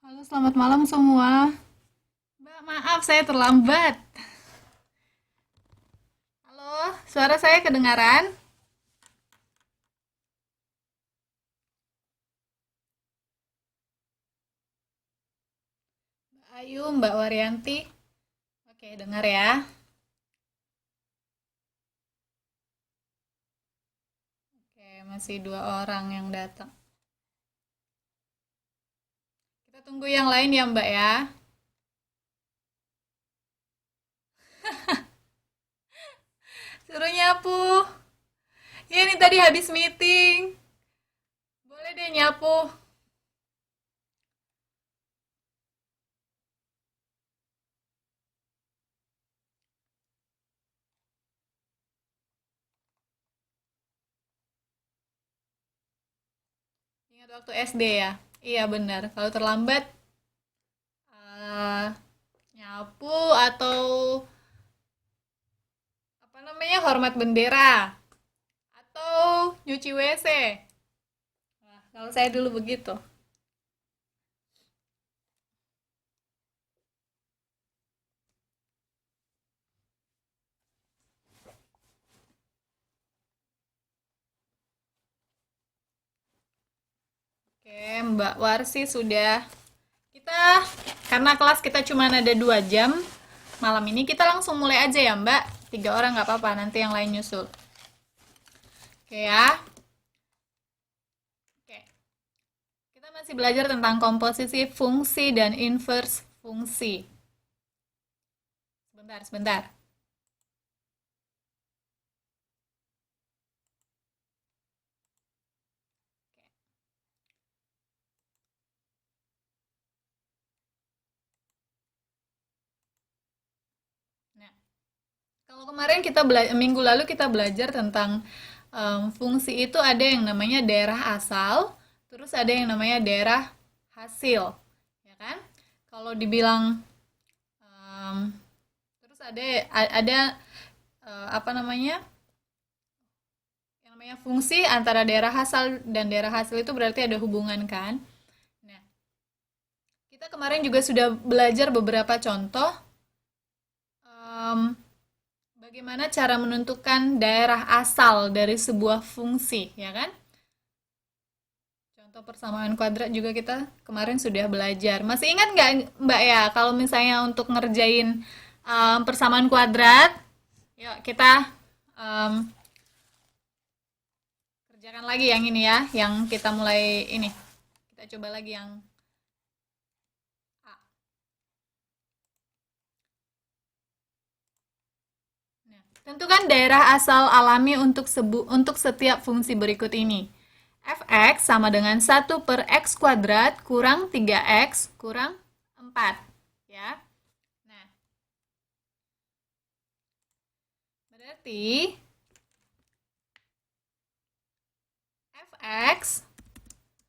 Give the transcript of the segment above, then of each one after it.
Halo, selamat malam semua. Mbak, maaf saya terlambat. Halo, suara saya kedengaran? Mbak Ayu, Mbak Waryanti. Oke, dengar ya. Oke, masih dua orang yang datang. Kita tunggu yang lain ya, Mbak ya. Suruh nyapu. Ya, ini tadi habis meeting. Boleh deh nyapu. Ingat waktu SD ya? Iya benar. Kalau terlambat, eh, nyapu atau apa namanya hormat bendera atau nyuci WC. Wah, kalau saya dulu begitu. Oke, Mbak Warsi sudah. Kita, karena kelas kita cuma ada 2 jam, malam ini kita langsung mulai aja ya Mbak. 3 orang nggak apa-apa, nanti yang lain nyusul. Oke ya. Oke, kita masih belajar tentang komposisi fungsi dan inverse fungsi. Sebentar, sebentar. Nah, kalau kemarin minggu lalu kita belajar tentang fungsi itu ada yang namanya daerah asal, terus ada yang namanya daerah hasil, ya kan? Kalau dibilang em, terus ada apa namanya? Yang namanya fungsi antara daerah asal dan daerah hasil itu berarti ada hubungan kan? Nah, kita kemarin juga sudah belajar beberapa contoh em, bagaimana cara menentukan daerah asal dari sebuah fungsi, ya kan? Contoh persamaan kuadrat juga kita kemarin sudah belajar. Masih ingat nggak Mbak ya, kalau misalnya untuk ngerjain persamaan kuadrat, yuk kita em, kerjakan lagi yang ini ya, yang kita mulai ini. Kita coba lagi yang A. Nah, tentukan daerah asal alami untuk setiap fungsi berikut ini. Fx sama dengan 1/x kuadrat kurang 3x kurang 4. Ya. Nah, berarti Fx,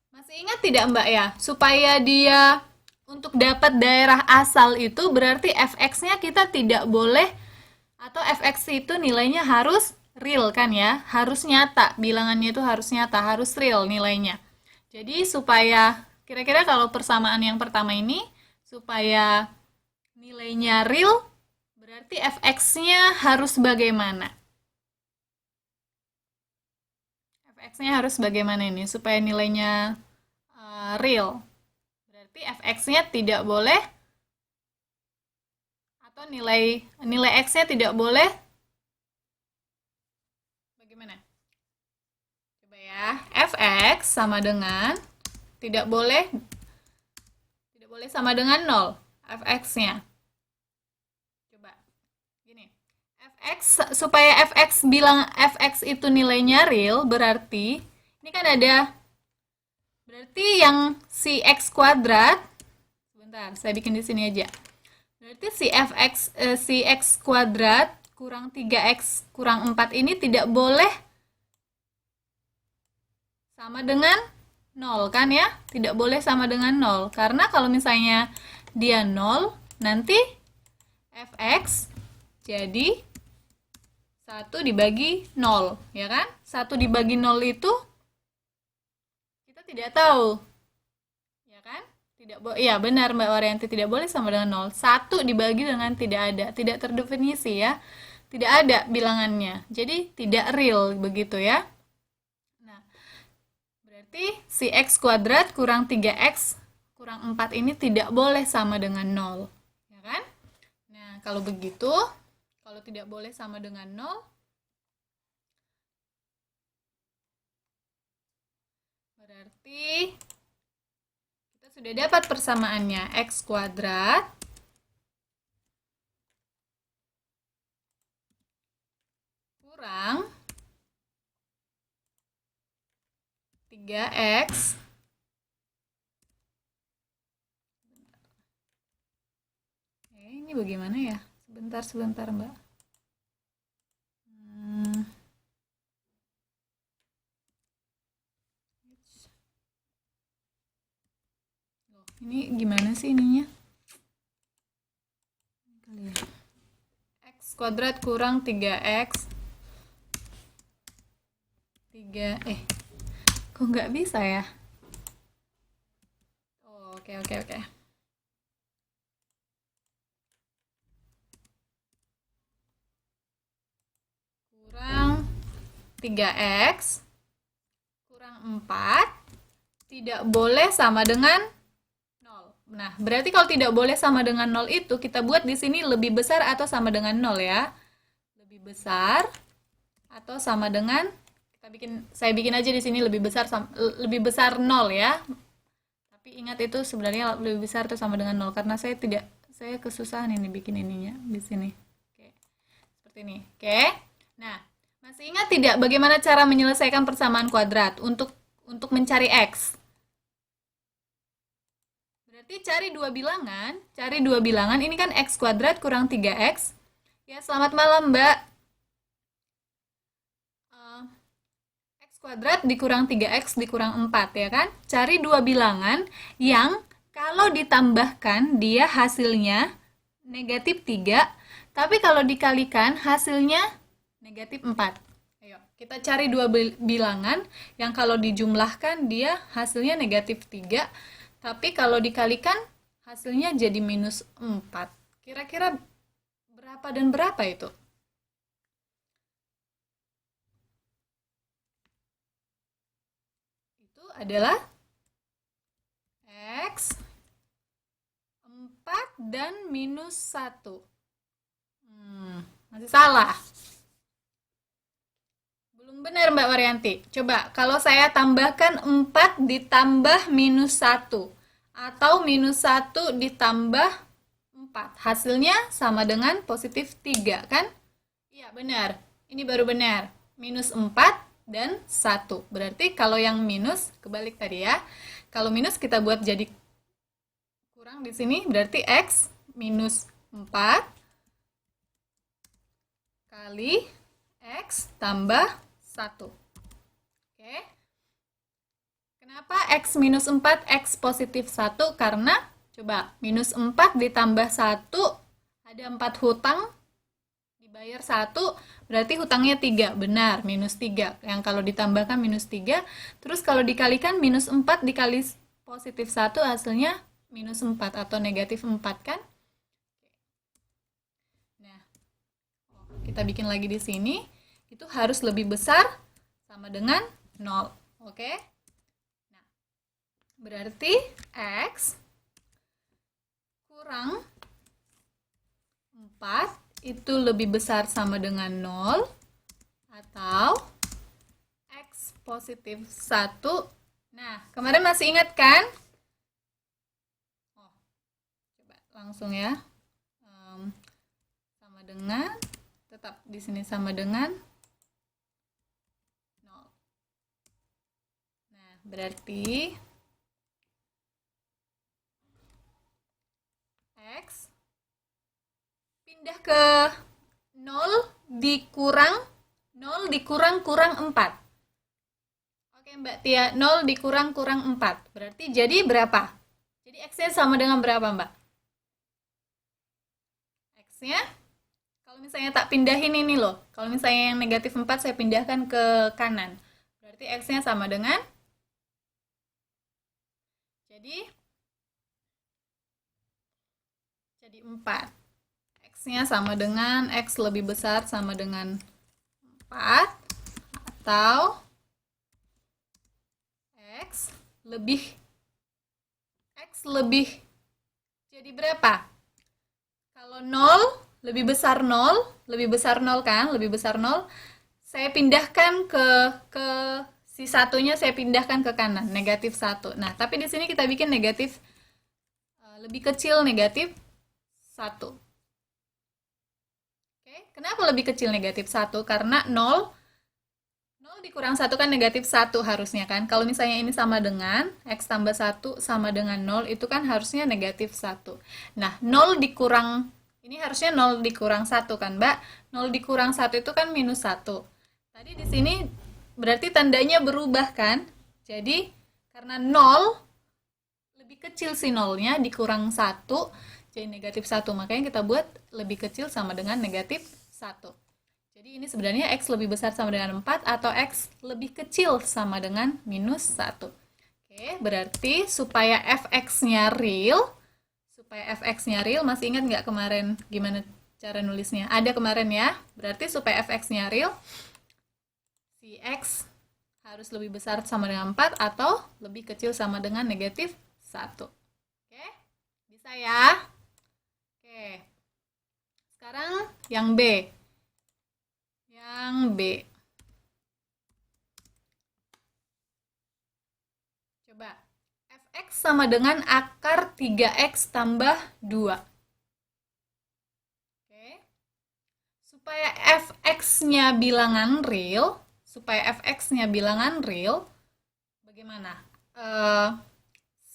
masih ingat tidak Mbak ya? Supaya dia untuk dapat daerah asal itu berarti Fx-nya kita tidak boleh, atau Fx itu nilainya harus real kan ya? Harus nyata, bilangannya itu harus nyata, harus real nilainya. Jadi supaya kira-kira kalau persamaan yang pertama ini supaya nilainya real berarti Fx-nya harus bagaimana? Fx-nya harus bagaimana ini supaya nilainya real? Berarti Fx-nya tidak boleh, atau nilai nilai x-nya tidak boleh bagaimana? Coba ya. Fx sama dengan tidak boleh sama dengan 0. Fx-nya. Coba. Gini. Supaya fx itu nilainya real berarti ini kan ada, berarti yang si x kuadrat, sebentar saya bikin di sini aja. Berarti si x kuadrat kurang 3x kurang 4 ini tidak boleh sama dengan 0 kan ya? Tidak boleh sama dengan 0. Karena kalau misalnya dia 0, nanti fx jadi 1/0, ya kan? 1/0 itu kita tidak tahu, ya kan? Iya benar Mbak Waryanti, tidak boleh sama dengan nol. Satu dibagi dengan tidak ada, tidak terdefinisi ya. Tidak ada bilangannya. Jadi tidak real begitu ya. Nah, berarti si x kuadrat kurang 3x kurang 4 ini tidak boleh sama dengan nol. Ya kan? Nah, kalau begitu, kalau tidak boleh sama dengan nol, berarti kita sudah dapat persamaannya. X kuadrat kurang 3x. Ini bagaimana ya? Sebentar Mbak. Ini gimana sih ininya? X kuadrat kurang 3x 3 kok nggak bisa ya? Oh, oke. Kurang 3x kurang 4 tidak boleh sama dengan 0. Nah, berarti kalau tidak boleh sama dengan 0 itu kita buat di sini lebih besar atau sama dengan 0 ya. Lebih besar atau sama dengan saya bikin aja di sini lebih besar 0 ya. Tapi ingat itu sebenarnya lebih besar atau sama dengan 0 karena saya kesusahan ini bikin ininya di sini. Oke. Seperti ini. Oke. Nah, masih ingat tidak bagaimana cara menyelesaikan persamaan kuadrat untuk mencari x? Berarti cari dua bilangan, ini kan x kuadrat kurang 3x. Ya, selamat malam, Mbak. X kuadrat dikurang 3x dikurang 4, ya kan? Cari dua bilangan yang kalau ditambahkan dia hasilnya negatif 3, tapi kalau dikalikan hasilnya negatif 4. Ayo, kita cari dua bilangan yang kalau dijumlahkan dia hasilnya negatif 3, tapi kalau dikalikan hasilnya jadi minus 4. Kira-kira berapa dan berapa itu? Itu adalah X 4 dan minus 1. Masih salah. Belum benar Mbak Waryanti. Coba kalau saya tambahkan 4 ditambah minus 1 atau minus 1 ditambah 4. Hasilnya sama dengan positif 3 kan? Iya benar. Ini baru benar. Minus 4 dan 1. Berarti kalau yang minus kebalik tadi ya. Kalau minus kita buat jadi kurang di sini berarti X minus 4 kali X tambah 1. Oke. Kenapa X minus 4, X positif 1? Karena, coba, minus 4 ditambah 1, ada 4 hutang, dibayar 1, berarti hutangnya 3. Benar, minus 3. Yang kalau ditambahkan minus 3, terus kalau dikalikan minus 4 dikali positif 1, hasilnya minus 4 atau negatif 4 kan? Nah, kita bikin lagi di sini, itu harus lebih besar sama dengan 0. Oke? Nah, berarti X kurang 4 itu lebih besar sama dengan 0 atau X positif 1. Nah, kemarin masih ingat kan? Oh, coba langsung ya. Sama dengan, tetap di sini sama dengan 0. Nah, berarti X pindah ke 0 dikurang kurang 4. Oke Mbak Tia, 0 dikurang 4. Berarti jadi berapa? Jadi X-nya sama dengan berapa Mbak? X-nya, kalau misalnya tak pindahin ini loh. Kalau misalnya yang negatif 4 saya pindahkan ke kanan. Berarti X-nya sama dengan, jadi jadi 4. X-nya sama dengan X lebih besar sama dengan 4 atau X lebih jadi berapa? Kalau 0 lebih besar 0, lebih besar 0 kan? Lebih besar 0. Saya pindahkan ke si satunya, saya pindahkan ke kanan, negatif 1. Nah, tapi di sini kita bikin negatif lebih kecil negatif 1. Oke, kenapa lebih kecil negatif 1? Karena 0 dikurang 1 kan negatif 1 harusnya kan. Kalau misalnya ini sama dengan X tambah 1 sama dengan 0, itu kan harusnya negatif 1. Nah, 0 dikurang, ini harusnya 0 dikurang 1 kan, Mbak? 0 dikurang 1 itu kan minus 1. Tadi di sini berarti tandanya berubah kan? Jadi, karena 0 lebih kecil si 0-nya dikurang 1, jadi negatif 1. Makanya kita buat lebih kecil sama dengan negatif 1. Jadi ini sebenarnya X lebih besar sama dengan 4 atau X lebih kecil sama dengan minus 1. Oke, berarti supaya fx-nya real, masih ingat nggak kemarin gimana cara nulisnya? Ada kemarin ya. Berarti supaya fx-nya real, si X harus lebih besar sama dengan 4 atau lebih kecil sama dengan negatif 1. Oke, bisa ya? Oke, sekarang yang B. Coba, fx sama dengan akar 3x tambah 2. Oke. Supaya fx-nya bilangan real, bagaimana?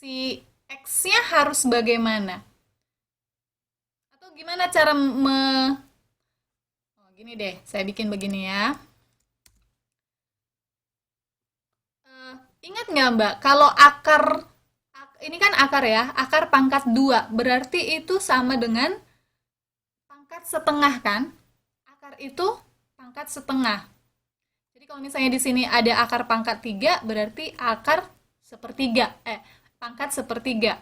Si x-nya harus bagaimana? Atau gimana cara gini deh, saya bikin begini ya. Ingat nggak Mbak, kalau akar, ini kan akar ya, akar pangkat 2, berarti itu sama dengan pangkat setengah kan? Akar itu pangkat setengah. Jadi kalau misalnya di sini ada akar pangkat 3, berarti akar sepertiga, pangkat sepertiga.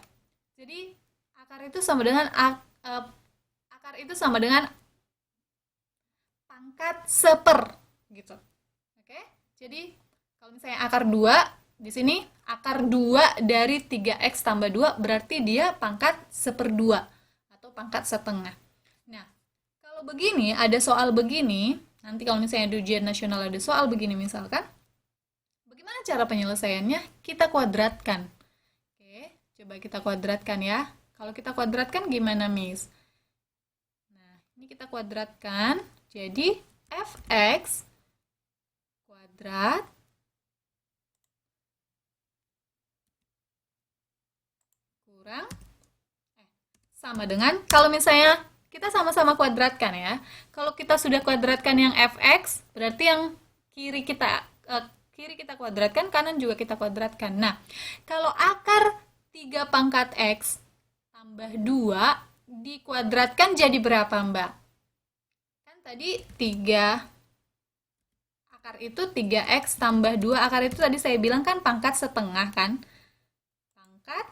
Jadi akar itu sama dengan pangkat seper gitu. Oke? Jadi kalau misalnya akar 2, di sini akar 2 dari 3x tambah 2 berarti dia pangkat seperdua atau pangkat setengah. Nah, kalau begini, ada soal begini, nanti kalau misalnya di ujian nasional ada soal begini misalkan, bagaimana cara penyelesaiannya? Kita kuadratkan. Oke, coba kita kuadratkan ya. Kalau kita kuadratkan gimana, Miss? Nah, ini kita kuadratkan. Jadi, fx kuadrat kurang sama dengan, kalau misalnya kita sama-sama kuadratkan ya. Kalau kita sudah kuadratkan yang fx, berarti yang kiri kita kuadratkan, kanan juga kita kuadratkan. Nah, kalau akar 3 pangkat x tambah 2 dikuadratkan jadi berapa, Mbak? Tadi 3 akar itu 3x tambah 2, akar itu tadi saya bilang kan pangkat setengah kan, pangkat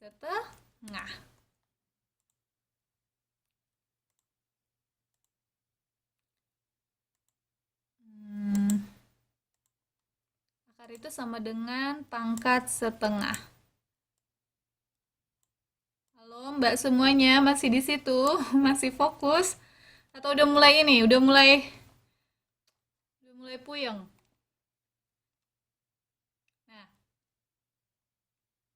setengah. Akar itu sama dengan pangkat setengah. Halo Mbak semuanya, masih di situ? Masih fokus? Atau udah mulai ini? Udah mulai puyeng? Nah,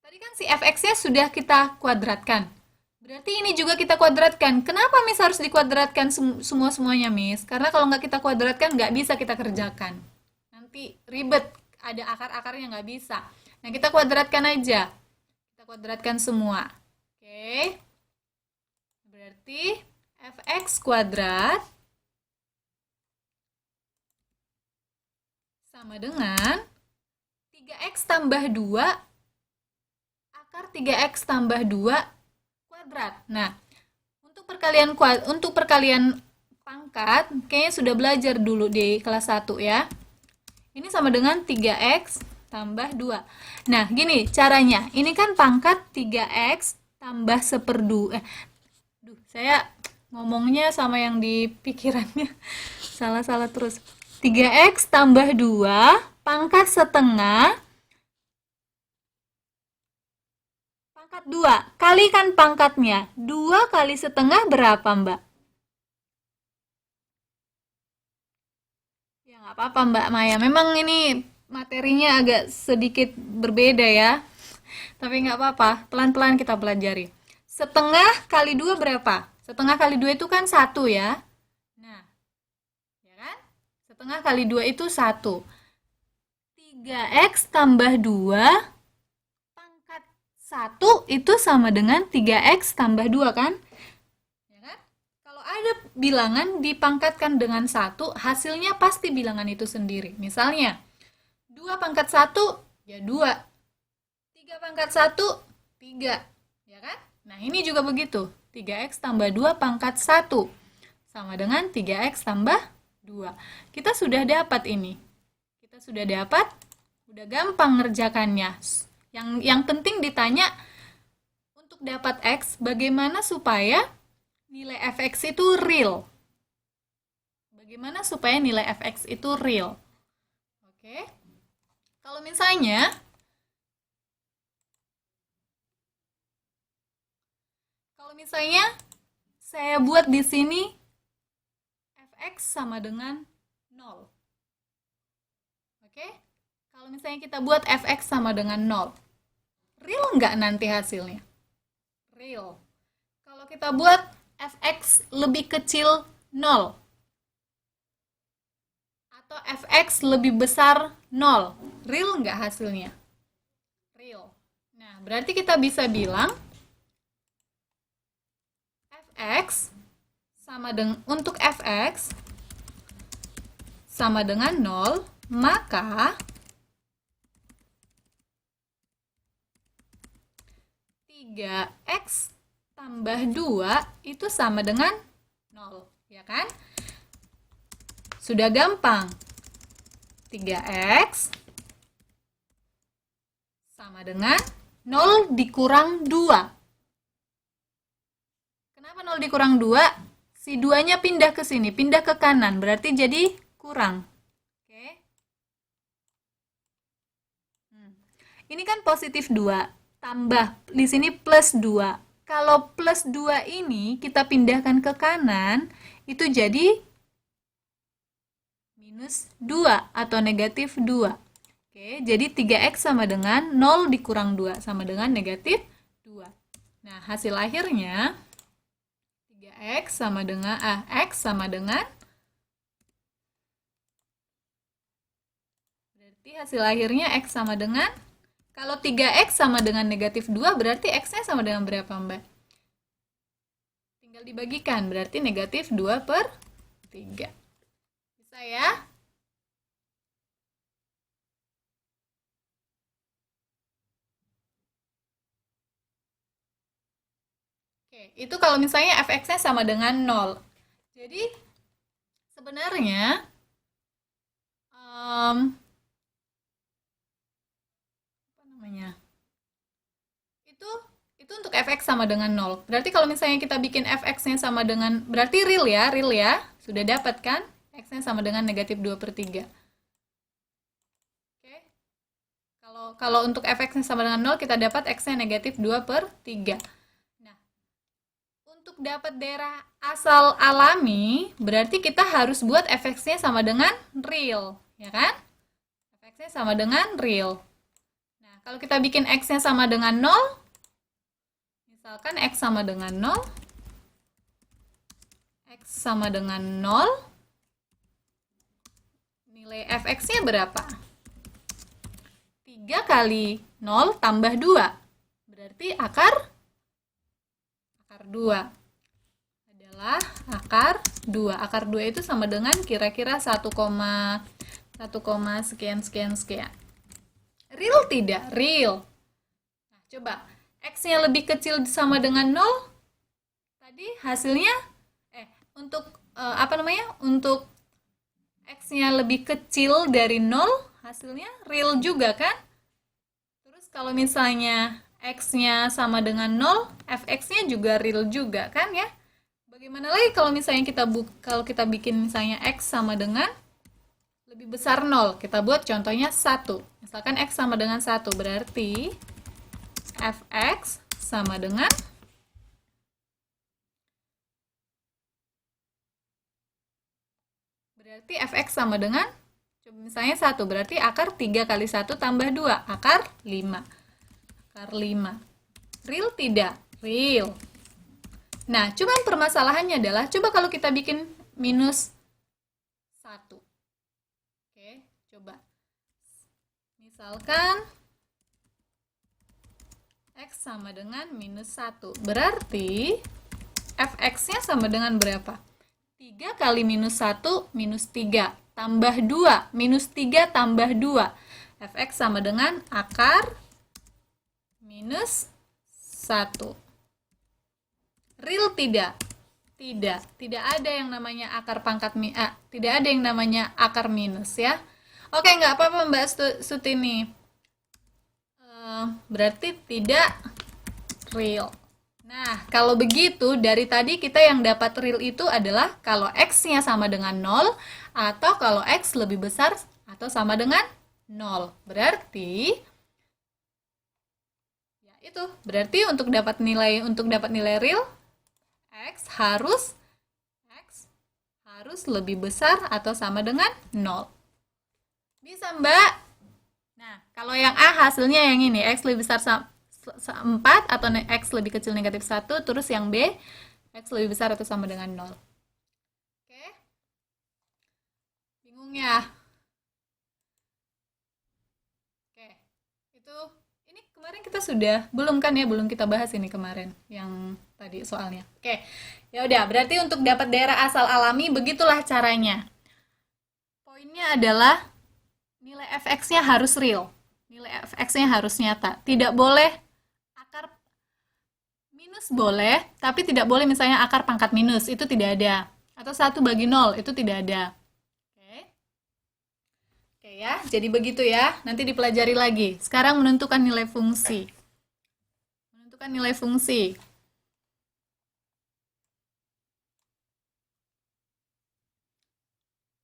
tadi kan si fx-nya sudah kita kuadratkan. Berarti ini juga kita kuadratkan. Kenapa Miss harus dikuadratkan semua-semuanya Miss? Karena kalau nggak kita kuadratkan nggak bisa kita kerjakan. Nanti ribet, ada akar-akarnya nggak bisa. Nah, kita kuadratkan aja. Kita kuadratkan semua. Oke. Berarti fx kuadrat sama dengan 3x tambah 2 akar 3x tambah 2 kuadrat. Nah, untuk perkalian pangkat, kayaknya sudah belajar dulu di kelas 1 ya. Ini sama dengan 3x tambah 2. Nah, gini caranya. Ini kan pangkat 3x tambah seperdua. Saya ngomongnya sama yang di pikirannya. Salah-salah terus. 3x tambah 2 pangkat setengah pangkat 2. Kalikan pangkatnya. 2 kali setengah berapa, Mbak? Ya, nggak apa-apa, Mbak Maya. Memang ini materinya agak sedikit berbeda ya. Tapi nggak apa-apa, pelan-pelan kita pelajari. Setengah kali 2 berapa? Setengah kali 2 itu kan 1 ya. Nah, ya kan? Setengah kali 2 itu 1. 3x tambah 2 pangkat 1 itu sama dengan 3x tambah 2 kan? Ya kan? Kalau ada bilangan dipangkatkan dengan 1, hasilnya pasti bilangan itu sendiri. Misalnya, 2 pangkat 1 ya 2. 3 pangkat 1, 3. Ya kan? Nah, ini juga begitu. 3x tambah 2 pangkat 1 sama dengan 3x tambah 2. Kita sudah dapat ini. Kita sudah dapat. Udah gampang ngerjakannya. Yang penting ditanya, untuk dapat x, bagaimana supaya nilai fx itu real? Bagaimana supaya nilai fx itu real? Oke. Kalau misalnya saya buat di sini fx sama dengan 0. Oke? Kalau misalnya kita buat fx sama dengan 0, real nggak nanti hasilnya? Real. Kalau kita buat fx lebih kecil 0 atau fx lebih besar 0, real nggak hasilnya? Real. Nah, berarti kita bisa bilang fx sama dengan, untuk fx sama dengan 0, maka 3x tambah 2 itu sama dengan 0, ya kan? Sudah gampang. 3x sama dengan 0 dikurang 2. Kenapa 0 dikurang 2? Si 2-nya pindah ke sini, pindah ke kanan, berarti jadi kurang. Oke. Ini kan positif 2, tambah, di sini plus 2. Kalau plus 2 ini kita pindahkan ke kanan, itu jadi minus 2 atau negatif 2. Oke, jadi 3x sama dengan 0 dikurang 2 sama dengan negatif 2. Nah, hasil akhirnya x sama dengan x sama dengan, berarti hasil akhirnya x sama dengan, kalau 3x sama dengan negatif 2 berarti x-nya sama dengan berapa, Mbak? Tinggal dibagikan, berarti negatif 2/3. Bisa ya? Oke, itu kalau misalnya fx-nya sama dengan 0. Jadi, sebenarnya apa namanya? Itu untuk fx sama dengan 0. Berarti kalau misalnya kita bikin fx-nya sama dengan, berarti real ya. Sudah dapat kan? X-nya sama dengan negatif 2/3. Oke. Kalau untuk fx-nya sama dengan 0, kita dapat x-nya negatif 2/3. Untuk dapat daerah asal alami, berarti kita harus buat fx-nya sama dengan real, ya kan? Fx-nya sama dengan real. Nah, kalau kita bikin x-nya sama dengan 0, misalkan x sama dengan 0, x sama dengan 0, nilai fx-nya berapa? 3 kali 0 tambah 2, berarti akar 2 adalah akar 2. Akar 2 itu sama dengan kira-kira 1, sekian. Real tidak? Real. Nah, coba. X-nya lebih kecil sama dengan 0. Tadi hasilnya, untuk untuk X-nya lebih kecil dari 0, hasilnya real juga kan? Terus kalau misalnya X-nya sama dengan 0, fx-nya juga real juga kan ya. Bagaimana lagi kalau misalnya kalau kita bikin misalnya X sama dengan lebih besar 0, kita buat contohnya 1. Misalkan X sama dengan 1, berarti fx sama dengan fx sama dengan, coba misalnya 1, berarti akar 3 kali 1 tambah 2, akar 5. Akar 5. Real tidak? Real. Nah, cuman permasalahannya adalah, coba kalau kita bikin minus 1. Oke, coba. Misalkan X sama dengan minus 1. Berarti fx-nya sama dengan berapa? 3 kali minus 1 minus 3 tambah 2. Minus 3 tambah 2. Fx sama dengan akar minus 1. Real tidak? Tidak. Tidak ada yang namanya akar pangkat tidak ada yang namanya akar minus ya. Oke, nggak apa-apa Mbak Sutini. Berarti tidak real. Nah, kalau begitu dari tadi kita yang dapat real itu adalah kalau X-nya sama dengan 0 atau kalau X lebih besar atau sama dengan 0. Berarti ya itu, berarti untuk dapat nilai real X harus lebih besar atau sama dengan 0. Bisa, Mbak? Nah, kalau yang A hasilnya yang ini, X lebih besar 4 atau X lebih kecil negatif 1, terus yang B, X lebih besar atau sama dengan 0. Oke? Bingung ya? Oke, itu, ini kemarin kita sudah, belum kan ya, belum kita bahas ini kemarin, yang tadi soalnya. Oke, ya udah, berarti untuk dapat daerah asal alami, begitulah caranya. Poinnya adalah, nilai fx-nya harus real. Nilai fx-nya harus nyata. Tidak boleh akar minus boleh, tapi tidak boleh misalnya akar pangkat minus, itu tidak ada. Atau 1/0, itu tidak ada. Oke ya, jadi begitu ya. Nanti dipelajari lagi. Sekarang menentukan nilai fungsi. Menentukan nilai fungsi.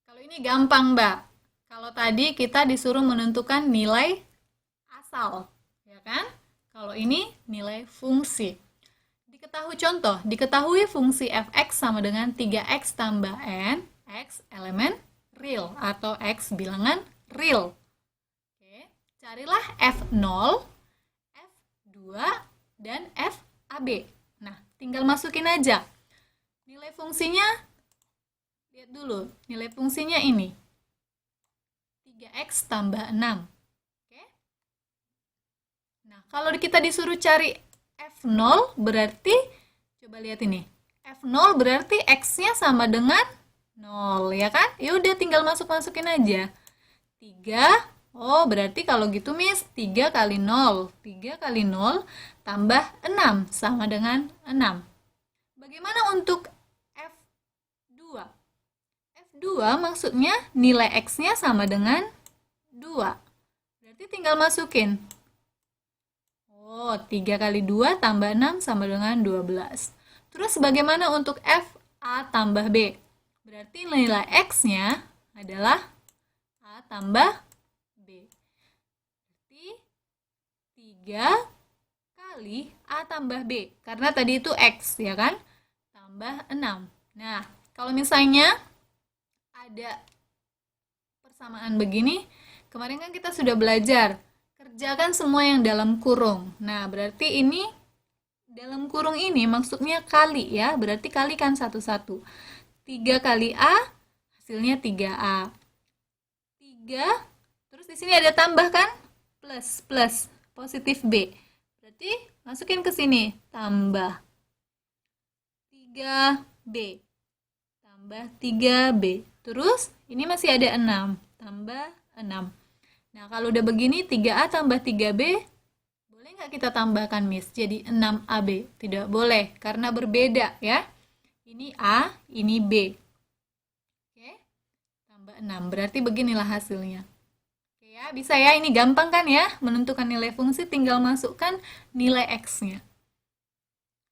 Kalau ini gampang, Mbak. Kalau tadi kita disuruh menentukan nilai asal, ya kan? Kalau ini nilai fungsi. Diketahui fungsi fx sama dengan 3x tambah n, x elemen real atau x bilangan real. Oke, carilah f0, f2, dan fab. Nah, tinggal masukin aja. Nilai fungsinya, lihat dulu, nilai fungsinya ini. 3x tambah 6. Oke. Nah, kalau kita disuruh cari f0 berarti, coba lihat ini. F0 berarti x-nya sama dengan 0, ya kan? Ya udah tinggal masukin aja. 3, oh berarti kalau gitu Miss, 3 kali 0. 3 kali 0 tambah 6 sama dengan 6. Bagaimana untuk F2? F2 maksudnya nilai X-nya sama dengan 2. Berarti tinggal masukin. Oh, 3 kali 2 tambah 6 sama dengan 12. Terus bagaimana untuk F A tambah B? Berarti nilai X-nya adalah A tambah B. Berarti 3 kali A tambah B. Karena tadi itu X, ya kan? Tambah 6. Nah, kalau misalnya ada persamaan begini, kemarin kan kita sudah belajar, kerjakan semua yang dalam kurung. Nah, berarti ini, dalam kurung ini maksudnya kali ya, berarti kalikan satu-satu. 3 kali A, hasilnya 3A. 3, terus di sini ada tambah kan? Plus, positif B. Berarti masukin ke sini, tambah 3B. Tambah 3B. Terus, ini masih ada 6. Tambah 6. Nah, kalau udah begini, 3A tambah 3B, boleh nggak kita tambahkan, Miss? Jadi 6AB. Tidak boleh, karena berbeda, ya. Ini A, ini B. Oke, tambah 6. Berarti beginilah hasilnya. Oke Ya, bisa ya. Ini gampang kan ya? Menentukan nilai fungsi tinggal masukkan nilai X-nya.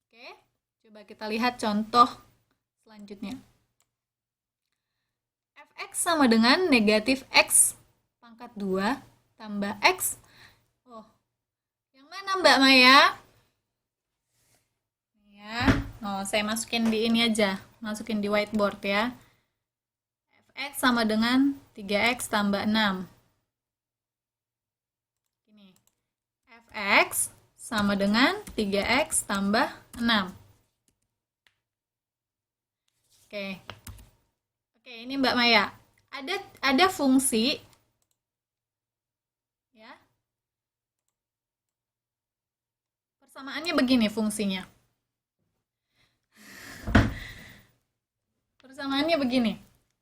Oke, coba kita lihat contoh selanjutnya. Fx sama dengan negatif X pangkat 2 tambah X. Oh, yang mana Mbak Maya? Ya, oh, saya masukin di ini aja. Masukin di whiteboard ya. Fx sama dengan 3X tambah 6. Ini. Fx sama dengan 3X tambah 6. Oke. Oke, ini Mbak Maya. Ada fungsi ya. Persamaannya begini fungsinya. Persamaannya begini.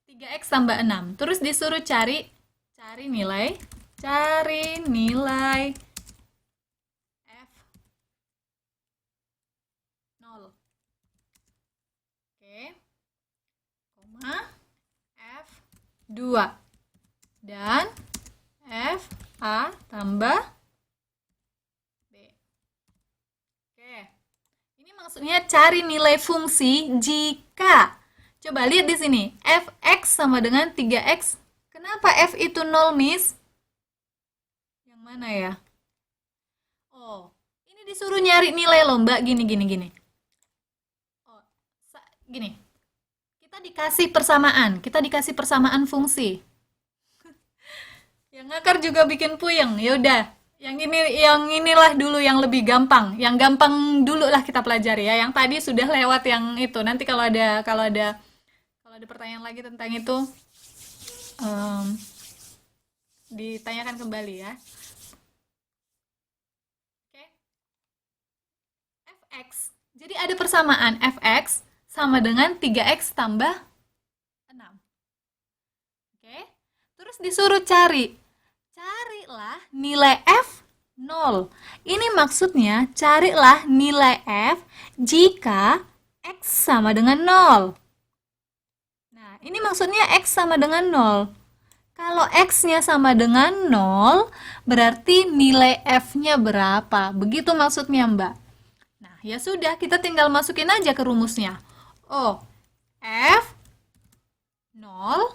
3X tambah 6. Terus disuruh cari nilai F 0. Oke. Koma F 2 dan F A tambah B. Oke. Ini maksudnya cari nilai fungsi jika, coba lihat di sini, Fx sama dengan 3X. Kenapa F itu 0, Miss? Yang mana ya? Oh, ini disuruh nyari nilai lomba gini. Oh, gini. Kita dikasih persamaan fungsi. Yang ngakar juga bikin puyeng. Ya udah, yang inilah dulu yang lebih gampang. Yang gampang dulu lah kita pelajari ya. Yang tadi sudah lewat yang itu. Nanti kalau ada pertanyaan lagi tentang itu, ditanyakan kembali ya. Oke. Fx. Jadi ada persamaan Fx sama dengan 3X tambah 6. Oke. Terus disuruh carilah nilai F 0. Ini maksudnya carilah nilai F jika X sama dengan 0. Nah, ini maksudnya X sama dengan 0. Kalau X-nya sama dengan 0, berarti nilai F-nya berapa? Begitu maksudnya, Mbak. Nah, ya sudah, kita tinggal masukin aja ke rumusnya. Oh, F 0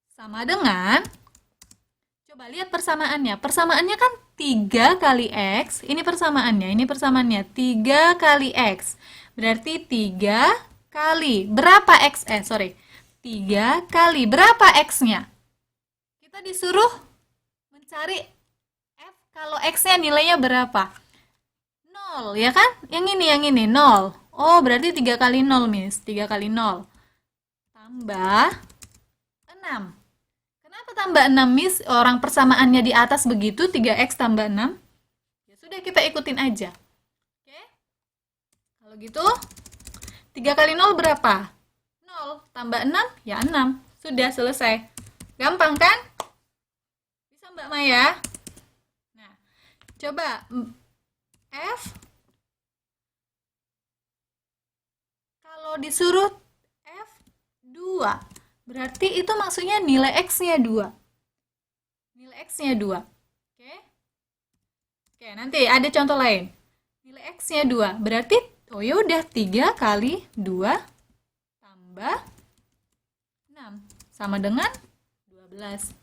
sama dengan, coba lihat persamaannya. Persamaannya kan 3 kali X. Ini persamaannya 3 kali X. Berarti 3 kali, berapa X? 3 kali, berapa X-nya? Kita disuruh mencari F kalau X-nya nilainya berapa? 0, ya kan? Yang ini, 0. Oh, berarti 3 kali 0, Miss. 3 kali 0. Tambah 6. Kenapa tambah 6, Miss? Orang persamaannya di atas begitu, 3X tambah 6. Ya sudah, kita ikutin aja. Oke? Kalau gitu, 3 kali 0 berapa? 0. Tambah 6, ya 6. Sudah, selesai. Gampang kan? Bisa Mbak Maya? Nah, coba F. Kalau disuruh F 2, berarti itu maksudnya nilai X-nya 2. Nilai X-nya 2. Oke? Oke, nanti ada contoh lain. Nilai X-nya 2. Berarti, oh ya udah 3 kali 2 tambah 6. Sama dengan 12.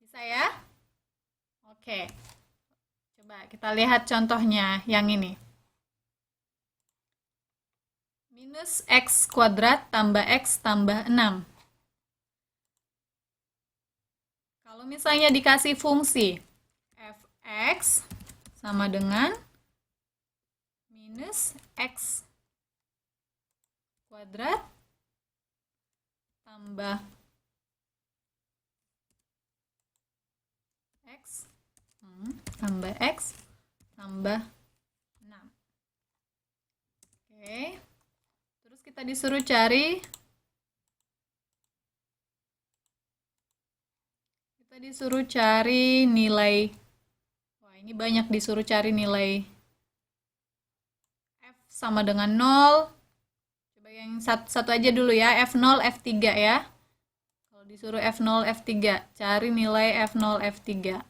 Bisa ya? Oke. Coba kita lihat contohnya yang ini. Minus X kuadrat tambah X tambah 6. Kalau misalnya dikasih fungsi Fx sama dengan minus X kuadrat tambah X tambah X tambah 6. Oke. Terus kita disuruh cari nilai. Wah, ini banyak disuruh cari nilai F sama dengan 0. Coba yang satu aja dulu ya, F0, F3 ya. Kalau Disuruh F0, F3. Cari nilai F0, F3.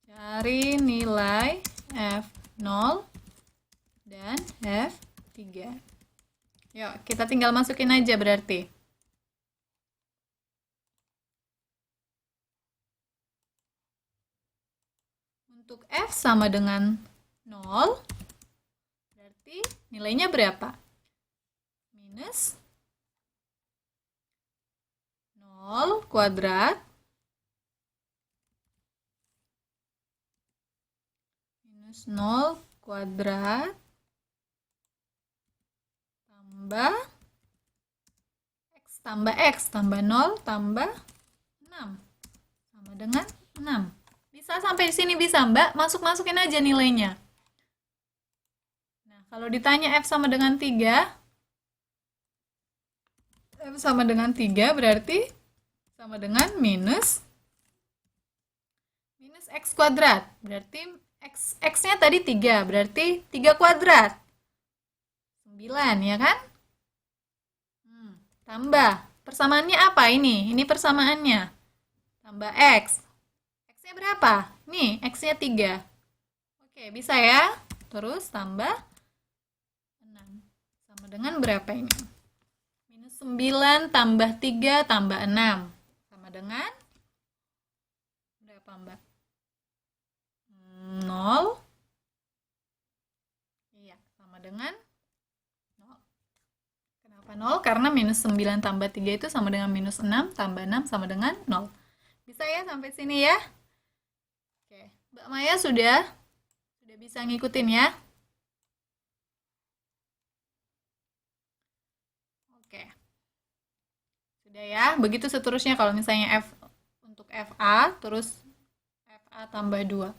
Cari nilai F0 dan F3. Yuk, kita tinggal masukin aja berarti. Untuk F sama dengan 0, berarti nilainya berapa? Minus 0 kuadrat minus 0 kuadrat tambah X tambah 0 tambah 6 sama dengan 6. Bisa sampai di sini bisa, Mbak? Masukin aja nilainya. Nah, kalau ditanya F sama dengan 3, F sama dengan 3 berarti sama dengan minus X kuadrat. Berarti X-nya tadi 3, berarti 3 kuadrat. 9, ya kan? Tambah. Persamaannya apa ini? Ini persamaannya. Tambah X. X-nya berapa? Nih, X-nya 3. Oke, bisa ya? Terus tambah 6. Sama dengan berapa ini? Minus 9 tambah 3 tambah 6. Sama dengan berapa, Mbak? 0. Iya, sama dengan 0. Kenapa 0? Karena minus 9 tambah 3 itu sama dengan minus 6 tambah 6 sama dengan 0. Bisa ya sampai sini ya? Oke, Mbak Maya sudah bisa ngikutin ya? Oke. Sudah ya? Begitu seterusnya kalau misalnya F untuk FA, terus FA tambah 2.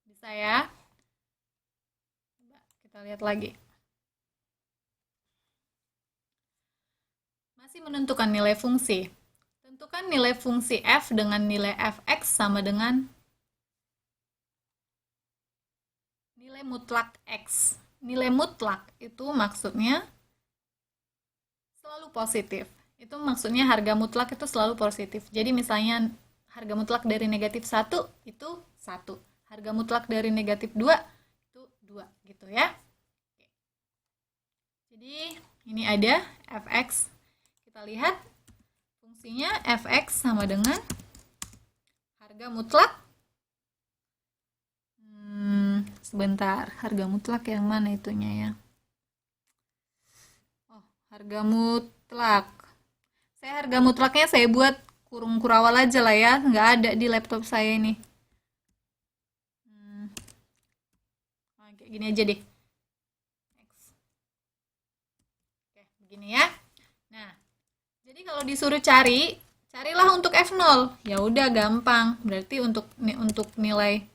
Bisa ya? Coba kita lihat lagi. Masih menentukan nilai fungsi. Tentukan nilai fungsi F dengan nilai Fx sama dengan nilai mutlak X. Nilai mutlak itu maksudnya selalu positif. Itu maksudnya harga mutlak itu selalu positif. Jadi misalnya harga mutlak dari negatif 1 itu 1. Harga mutlak dari negatif 2 itu 2 gitu ya. Jadi ini ada Fx. Kita lihat fungsinya Fx sama dengan harga mutlak. Sebentar, harga mutlak yang mana itunya ya? Oh, harga mutlak. Harga mutlaknya saya buat kurung kurawal aja lah ya, nggak ada di laptop saya ini. Kayak gini aja deh. Oke, begini ya. Nah, jadi kalau disuruh carilah untuk F0. Ya udah gampang. Berarti untuk nilai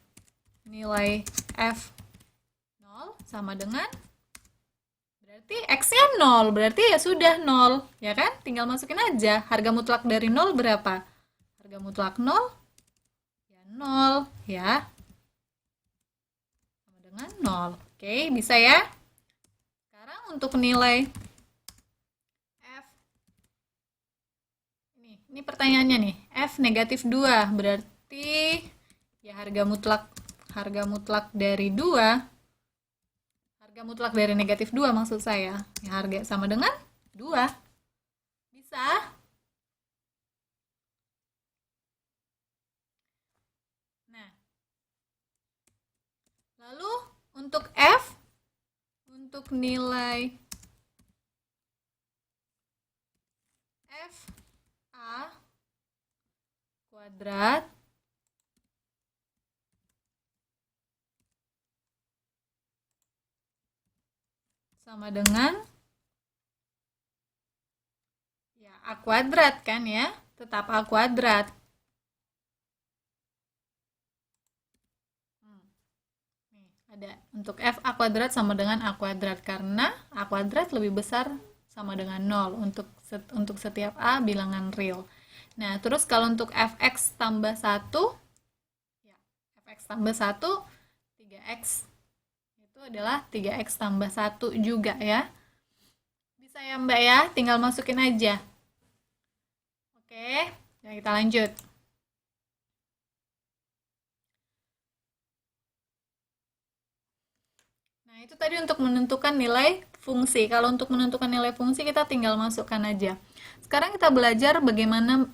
F0 sama dengan berarti X-nya 0. Berarti ya sudah 0, ya kan? Tinggal masukin aja. Harga mutlak dari 0 berapa? Harga mutlak 0 ya 0 ya. Sama dengan 0. Oke, bisa ya? Sekarang untuk nilai F. Ini pertanyaannya nih. F negatif 2 berarti ya harga mutlak dari 2, harga mutlak dari negatif 2 maksud saya, ya harga sama dengan 2. Bisa? Nah, lalu untuk F, untuk nilai F A kuadrat sama dengan ya A kuadrat kan ya, tetap A kuadrat. Nih, ada untuk F A kuadrat sama dengan A kuadrat karena A kuadrat lebih besar sama dengan 0 untuk setiap A bilangan real. Nah, terus kalau untuk Fx tambah 1 ya, Fx tambah 1 3x itu adalah 3x tambah 1 juga ya. Bisa ya Mbak ya, tinggal masukin aja. Oke, Oke, ya kita lanjut. Nah, itu tadi untuk menentukan nilai fungsi. Kalau untuk menentukan nilai fungsi kita tinggal masukkan aja. Sekarang kita belajar bagaimana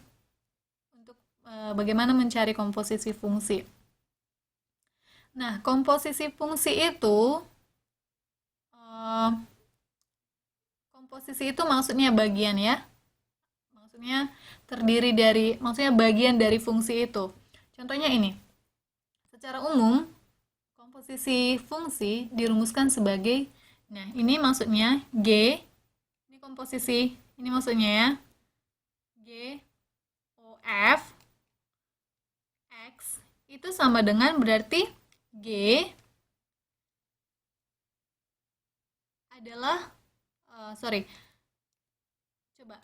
mencari komposisi fungsi. Nah, komposisi fungsi itu maksudnya bagian ya. Maksudnya bagian dari fungsi itu. Contohnya ini. Secara umum, komposisi fungsi dirumuskan sebagai, nah ini maksudnya G, ini komposisi, ini maksudnya ya, G, O, F, X, itu sama dengan berarti G adalah, coba,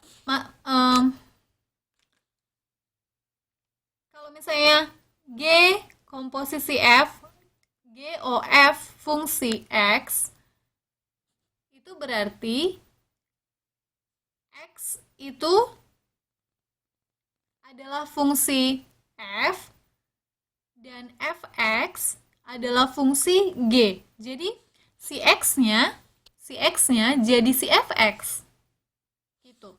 kalau misalnya G komposisi F, GOF fungsi X, itu berarti X itu adalah fungsi F dan Fx adalah fungsi G. Jadi si X-nya jadi si Fx. Gitu.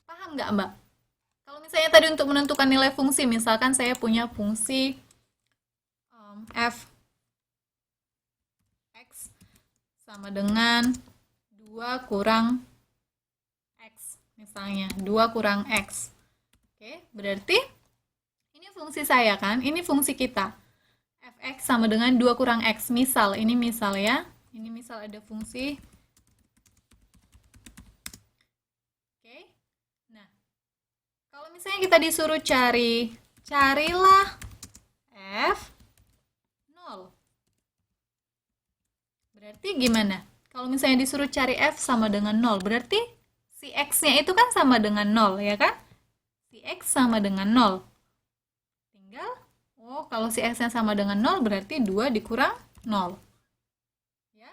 Paham nggak, Mbak? Kalau misalnya tadi untuk menentukan nilai fungsi, misalkan saya punya fungsi f x sama dengan 2 kurang x, misalnya 2 kurang x. Oke, berarti ini fungsi saya kan, ini fungsi kita. Fx sama dengan 2 kurang x, ini misal ya, ini misal ada fungsi. Oke, nah, kalau misalnya kita disuruh carilah f 0. Berarti gimana? Kalau misalnya disuruh cari f sama dengan 0, berarti si x-nya itu kan sama dengan 0, ya kan? Si x sama dengan 0. Tinggal, kalau si x-nya sama dengan 0, berarti 2 dikurang 0. Ya?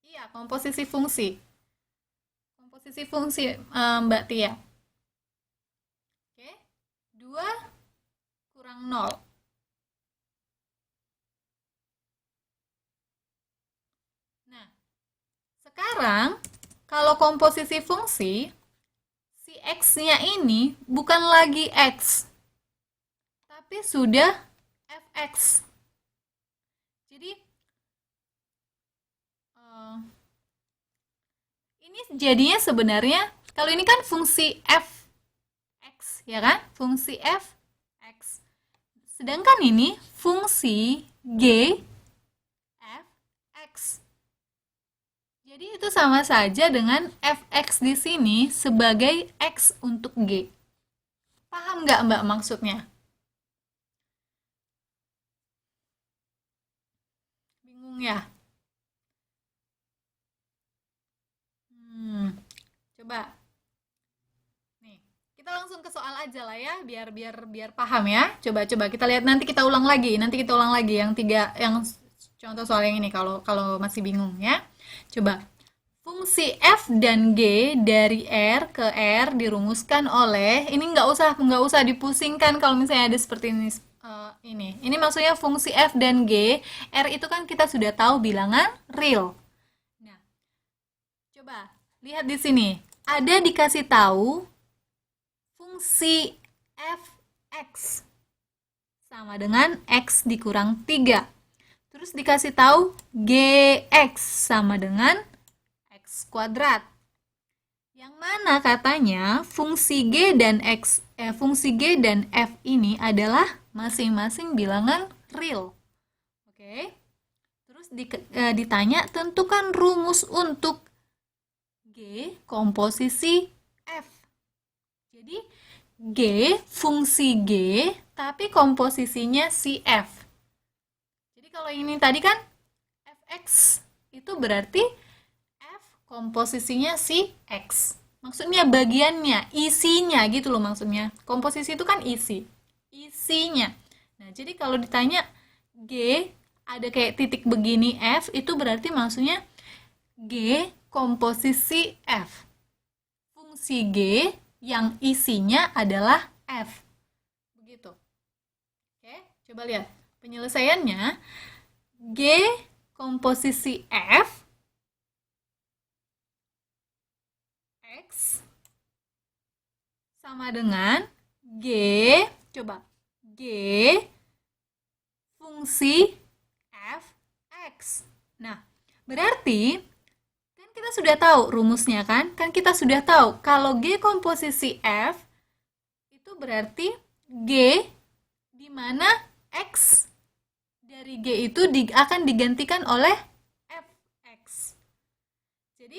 Iya, komposisi fungsi. Komposisi fungsi, Mbak Tia. Oke, 2 kurang 0. Nah, sekarang kalau komposisi fungsi, si x-nya ini bukan lagi x, tapi sudah fx. Jadi, ini jadinya sebenarnya, kalau ini kan fungsi fx, ya kan? Fungsi fx. Sedangkan ini fungsi g fx. Jadi itu sama saja dengan fx di sini sebagai x untuk g. Paham nggak, Mbak, maksudnya? Bingung ya? Coba. Nih, kita langsung ke soal aja lah ya, biar paham ya. Coba kita lihat, nanti kita ulang lagi yang contoh soal yang ini kalau masih bingung ya. Coba. Fungsi f dan g dari r ke r dirumuskan oleh, ini nggak usah dipusingkan kalau misalnya ada seperti ini. Ini maksudnya fungsi f dan g, r itu kan kita sudah tahu bilangan real. Nah, coba lihat di sini. Ada dikasih tahu fungsi fx sama dengan x dikurang 3. Terus dikasih tahu gx sama dengan x kuadrat. Yang mana katanya fungsi g dan f ini adalah masing-masing bilangan real. Oke. Terus ditanya tentukan rumus untuk G komposisi F. Jadi G fungsi G tapi komposisinya si F. Jadi kalau ini tadi kan Fx itu berarti F komposisinya si X. Maksudnya bagiannya, isinya gitu loh maksudnya. Komposisi itu kan isinya. Nah, jadi kalau ditanya G ada kayak titik begini F, itu berarti maksudnya G komposisi F. Fungsi G yang isinya adalah F. Begitu. Oke, coba lihat. Penyelesaiannya, G komposisi F, X, sama dengan G, coba, G fungsi F, X. Nah, berarti kan kita sudah tahu rumusnya kan? Kan kita sudah tahu kalau G komposisi F itu berarti G di mana X dari G itu akan digantikan oleh Fx. Jadi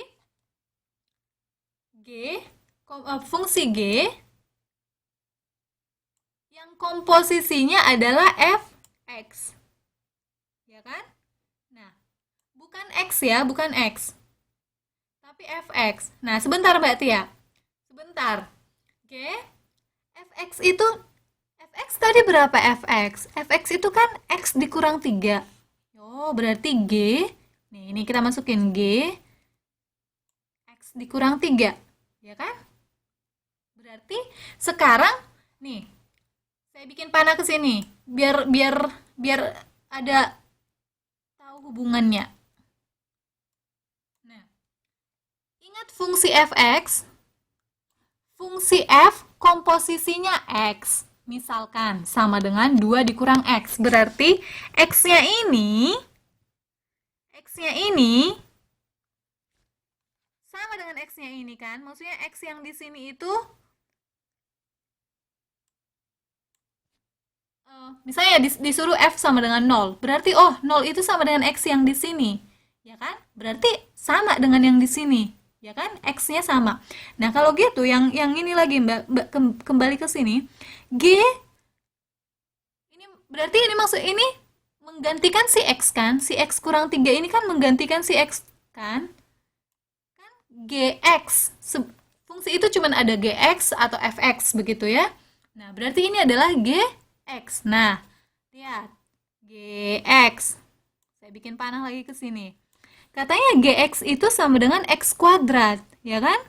fungsi G yang komposisinya adalah Fx. Ya kan? Nah, bukan X ya, bukan X. Tapi Fx. Nah, sebentar Mbak Tia. Sebentar. Oke. Fx itu Fx tadi berapa Fx? Fx itu kan X dikurang 3. Oh, berarti G. Nih, ini kita masukin G. X dikurang 3. Ya kan? Berarti sekarang, nih, saya bikin panah ke sini. Biar ada tahu hubungannya. Nah, ingat fungsi Fx. Fungsi F komposisinya X. Misalkan sama dengan 2 dikurang X. Berarti X-nya ini sama dengan X-nya ini kan. Maksudnya X yang di sini itu misalnya disuruh F sama dengan 0. Berarti 0 itu sama dengan X yang di sini. Ya kan? Berarti sama dengan yang di sini. Ya kan? X-nya sama. Nah, kalau gitu yang ini lagi Mbak kembali ke sini. G ini berarti ini maksud ini menggantikan si X kan? Si X kurang 3 ini kan menggantikan si X kan? Kan GX. Fungsi itu cuma ada GX atau Fx begitu ya. Nah, berarti ini adalah GX. Nah, lihat. GX. Saya bikin panah lagi ke sini. Katanya GX itu sama dengan X kuadrat, ya kan?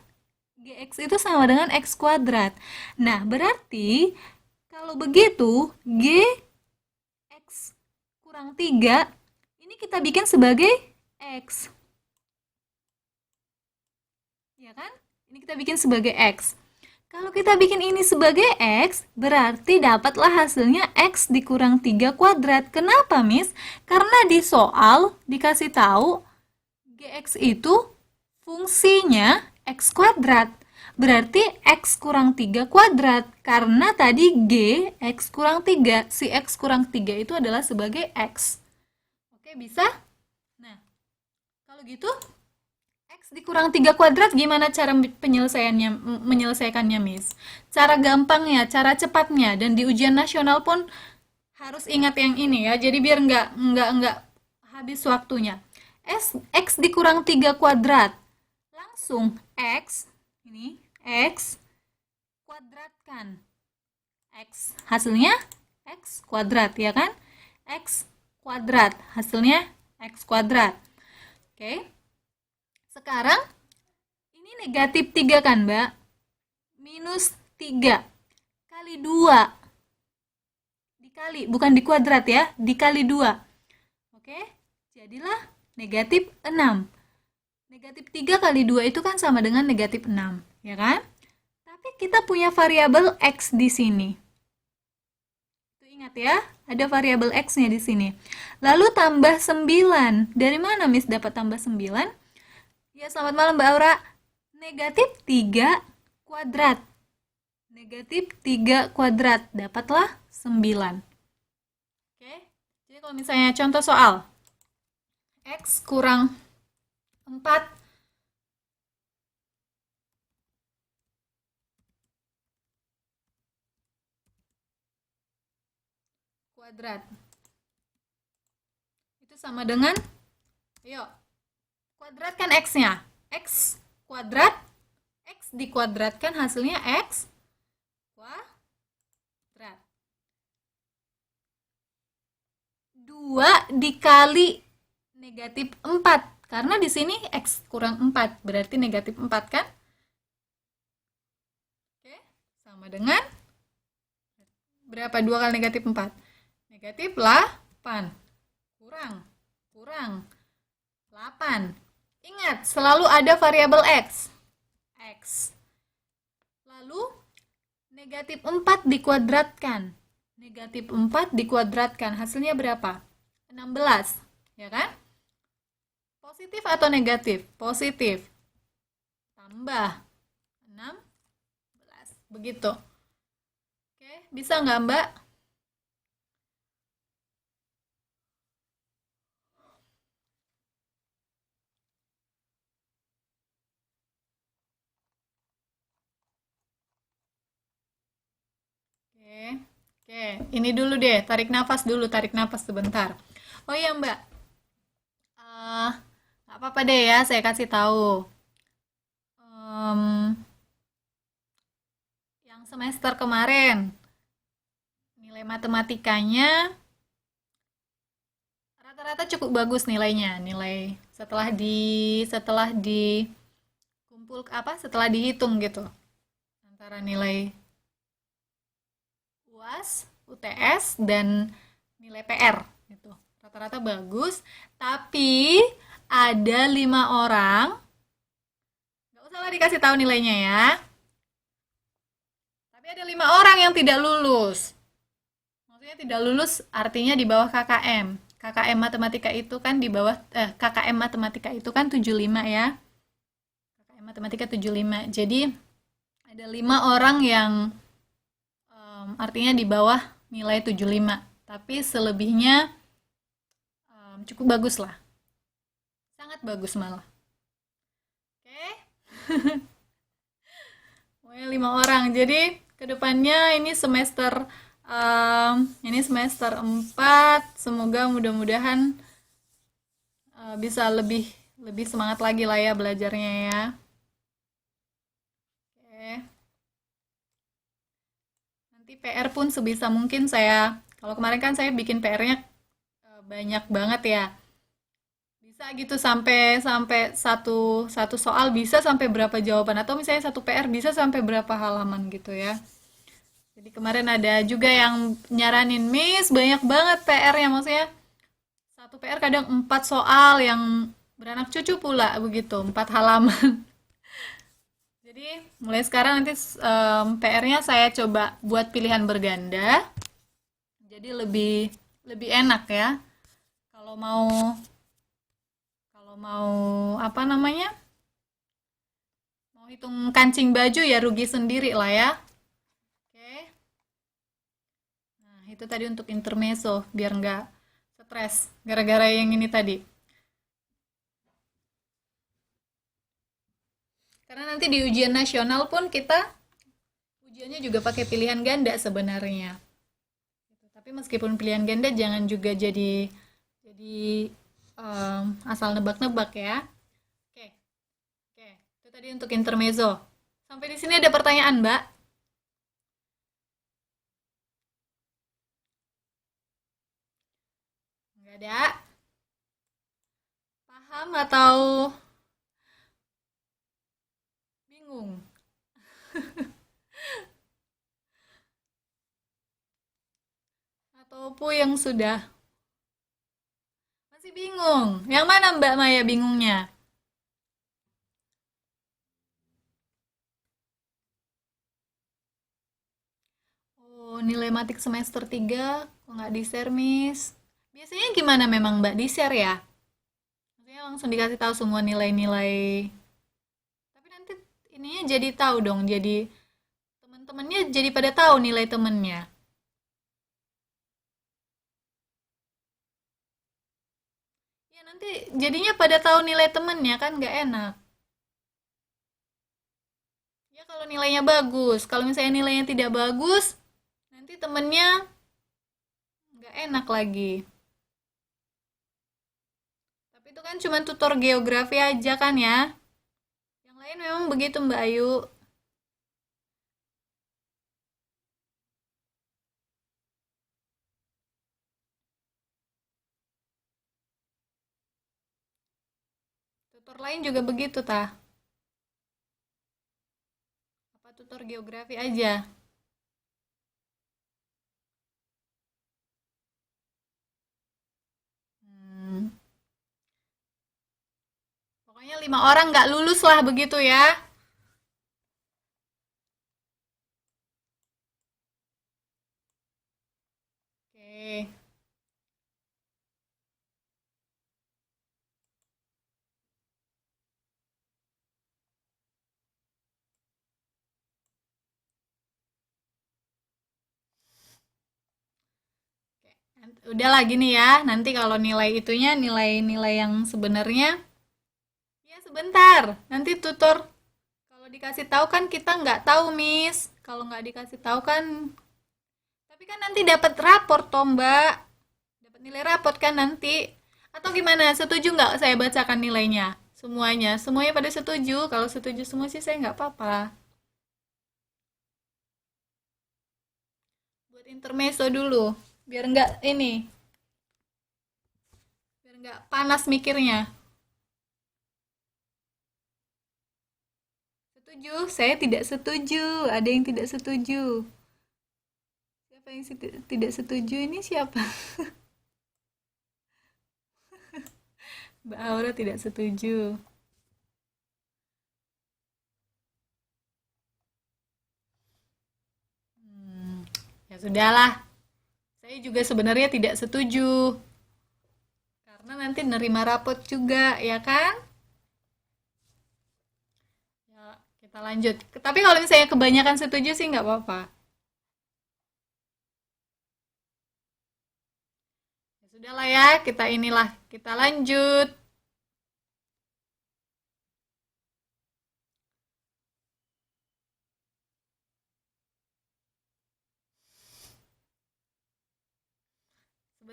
GX itu sama dengan X kuadrat. Nah, berarti kalau begitu, GX kurang 3, ini kita bikin sebagai X. Ya kan? Ini kita bikin sebagai X. Kalau kita bikin ini sebagai X, berarti dapatlah hasilnya X dikurang 3 kuadrat. Kenapa, Miss? Karena di soal dikasih tahu Gx itu fungsinya X kuadrat. Berarti X kurang 3 kuadrat. Karena tadi G, X kurang 3. Si X kurang 3 itu adalah sebagai X. Oke, bisa? Nah, kalau gitu, X dikurang 3 kuadrat gimana cara menyelesaikannya, Miss? Cara gampangnya, cara cepatnya. Dan di ujian nasional pun harus ingat yang ini ya. Jadi biar nggak habis waktunya. X dikurang 3 kuadrat. Langsung X, ini X kuadratkan. X, hasilnya X kuadrat, ya kan? X kuadrat, hasilnya X kuadrat. Oke. Sekarang, ini negatif 3 kan, Mbak? Minus 3 kali 2. Dikali, bukan dikuadrat ya, dikali 2. Oke, jadilah negatif 6. Negatif 3 kali 2 itu kan sama dengan negatif 6, ya kan? Tapi kita punya variabel X di sini. Itu ingat ya, ada variabel X-nya di sini. Lalu tambah 9. Dari mana Miss dapat tambah 9? Ya, selamat malam Mbak Aura. Negatif 3 kuadrat. Negatif 3 kuadrat. Dapatlah 9. Oke, jadi kalau misalnya contoh soal. X kurang 4 kuadrat. Itu sama dengan, yuk, kuadratkan X-nya. X kuadrat, X dikuadratkan hasilnya X kuadrat. 2 dikali negatif 4. Karena di sini X kurang 4. Berarti negatif 4 kan? Oke. sama dengan berapa? 2 kali negatif 4. Negatif 8. Kurang. Kurang. 8. Ingat, selalu ada variabel X. X. Lalu, negatif 4 dikuadratkan. Negatif 4 dikuadratkan. Hasilnya berapa? 16. Ya kan? Positif atau negatif? Positif. Tambah 16. Begitu. Oke, bisa nggak Mbak? Oke, oke. Ini dulu deh, tarik nafas dulu, tarik nafas sebentar. Oh iya Mbak, eh nggak apa-apa deh ya, saya kasih tahu. Em, yang semester kemarin, nilai matematikanya rata-rata cukup bagus nilainya. Nilai setelah di kumpul apa? Setelah dihitung gitu. Antara nilai UAS, UTS dan nilai PR gitu. Rata-rata bagus, tapi ada 5 orang, nggak usah lah dikasih tahu nilainya ya. Tapi ada 5 orang yang tidak lulus. Maksudnya tidak lulus artinya di bawah KKM. KKM matematika itu kan di bawah KKM matematika itu kan 75 ya. KKM matematika 75. Jadi ada 5 orang yang artinya di bawah nilai 75. Tapi selebihnya cukup bagus lah. Sangat bagus malah. Oke. Pokoknya 5 orang. Jadi kedepannya ini semester 4. Semoga mudah-mudahan bisa lebih lebih semangat lagi lah ya belajarnya ya. Oke. Nanti PR pun sebisa mungkin kalau kemarin kan saya bikin PR-nya banyak banget ya. Bisa gitu sampai sampai satu satu soal bisa sampai berapa jawaban atau misalnya satu PR bisa sampai berapa halaman gitu ya. Jadi kemarin ada juga yang nyaranin, Miss banyak banget PR-nya, maksudnya satu PR kadang 4 soal yang beranak cucu pula begitu, 4 halaman. Jadi mulai sekarang nanti PR-nya saya coba buat pilihan berganda. Jadi lebih lebih enak ya. Kalau mau kalau mau apa namanya? Mau hitung kancing baju ya rugi sendiri lah ya. Oke. Nah, itu tadi untuk intermezzo biar nggak stres gara-gara yang ini tadi. Karena nanti di ujian nasional pun kita ujiannya juga pakai pilihan ganda sebenarnya. Tapi meskipun pilihan ganda jangan juga jadi asal nebak-nebak ya. Oke, oke. Itu tadi untuk intermezzo. Sampai di sini ada pertanyaan, Mbak? Nggak ada. Paham atau bingung? Atau yang sudah masih bingung? Yang mana Mbak Maya bingungnya? Oh, nilai matik semester 3 kok nggak di-share, Miss? Biasanya gimana memang Mbak? Di-share ya? Maksudnya langsung dikasih tahu semua nilai-nilai. Tapi nanti ininya jadi tahu dong, jadi teman-temannya jadi pada tahu nilai temennya. Ya nanti jadinya pada tahu nilai temennya kan nggak enak. Ya kalau nilainya bagus, kalau misalnya nilainya tidak bagus, nanti temennya nggak enak lagi. Tapi itu kan cuma tutor geografi aja kan ya. Yang lain memang begitu Mbak Ayu. Tutor lain juga begitu tah. Apa tutor geografi aja. 5 orang nggak lulus lah begitu ya. Oke. Udah lah gini ya, nanti kalau nilai itunya, nilai-nilai yang sebenarnya, ya sebentar, nanti tutor, kalau dikasih tahu kan kita nggak tahu, Miss. Kalau nggak dikasih tahu kan, tapi kan nanti dapat rapor toh, Mbak. Dapat nilai raport kan nanti. Atau gimana? Setuju nggak saya bacakan nilainya? Semuanya, semuanya pada setuju. Kalau setuju semua sih saya nggak apa-apa. Buat intermezzo dulu, biar nggak ini, biar nggak panas mikirnya. Setuju? Saya tidak setuju. Ada yang tidak setuju. Siapa yang tidak setuju ini siapa? Mbak Aura tidak setuju. Ya sudahlah. Saya juga sebenarnya tidak setuju. Karena nanti nerima rapot juga, ya kan? Ya, kita lanjut. Tapi kalau misalnya kebanyakan setuju sih nggak apa-apa. Ya sudahlah ya, kita inilah. Kita lanjut.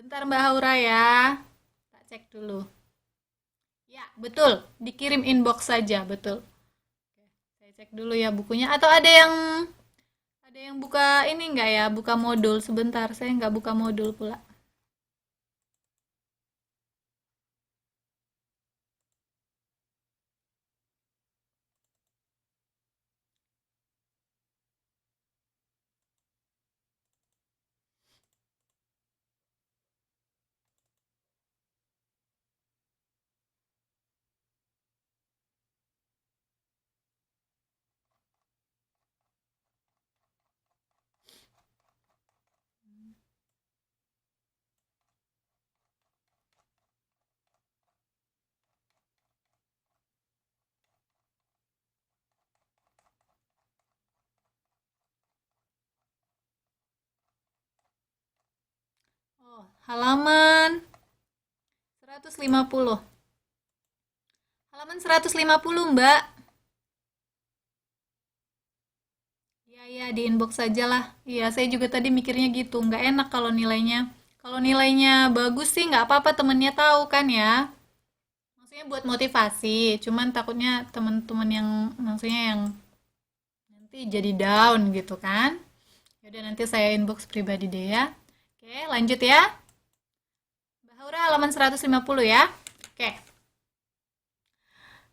Sebentar Mbak Aura ya. Tak cek dulu. Ya, betul. Dikirim inbox saja, betul. Saya cek dulu ya bukunya. Atau ada yang buka ini nggak ya? Buka modul sebentar. Saya nggak buka modul pula. Oh, halaman 150. Halaman 150, Mbak. Iya, iya, di inbox saja lah. Iya, saya juga tadi mikirnya gitu. Nggak enak kalau nilainya. Kalau nilainya bagus sih nggak apa-apa temennya tahu kan ya. Maksudnya buat motivasi. Cuman takutnya teman-teman yang maksudnya yang nanti jadi down gitu kan. Yaudah nanti saya inbox pribadi deh ya. Oke, lanjut ya. Mbak Haura halaman 150 ya. Oke.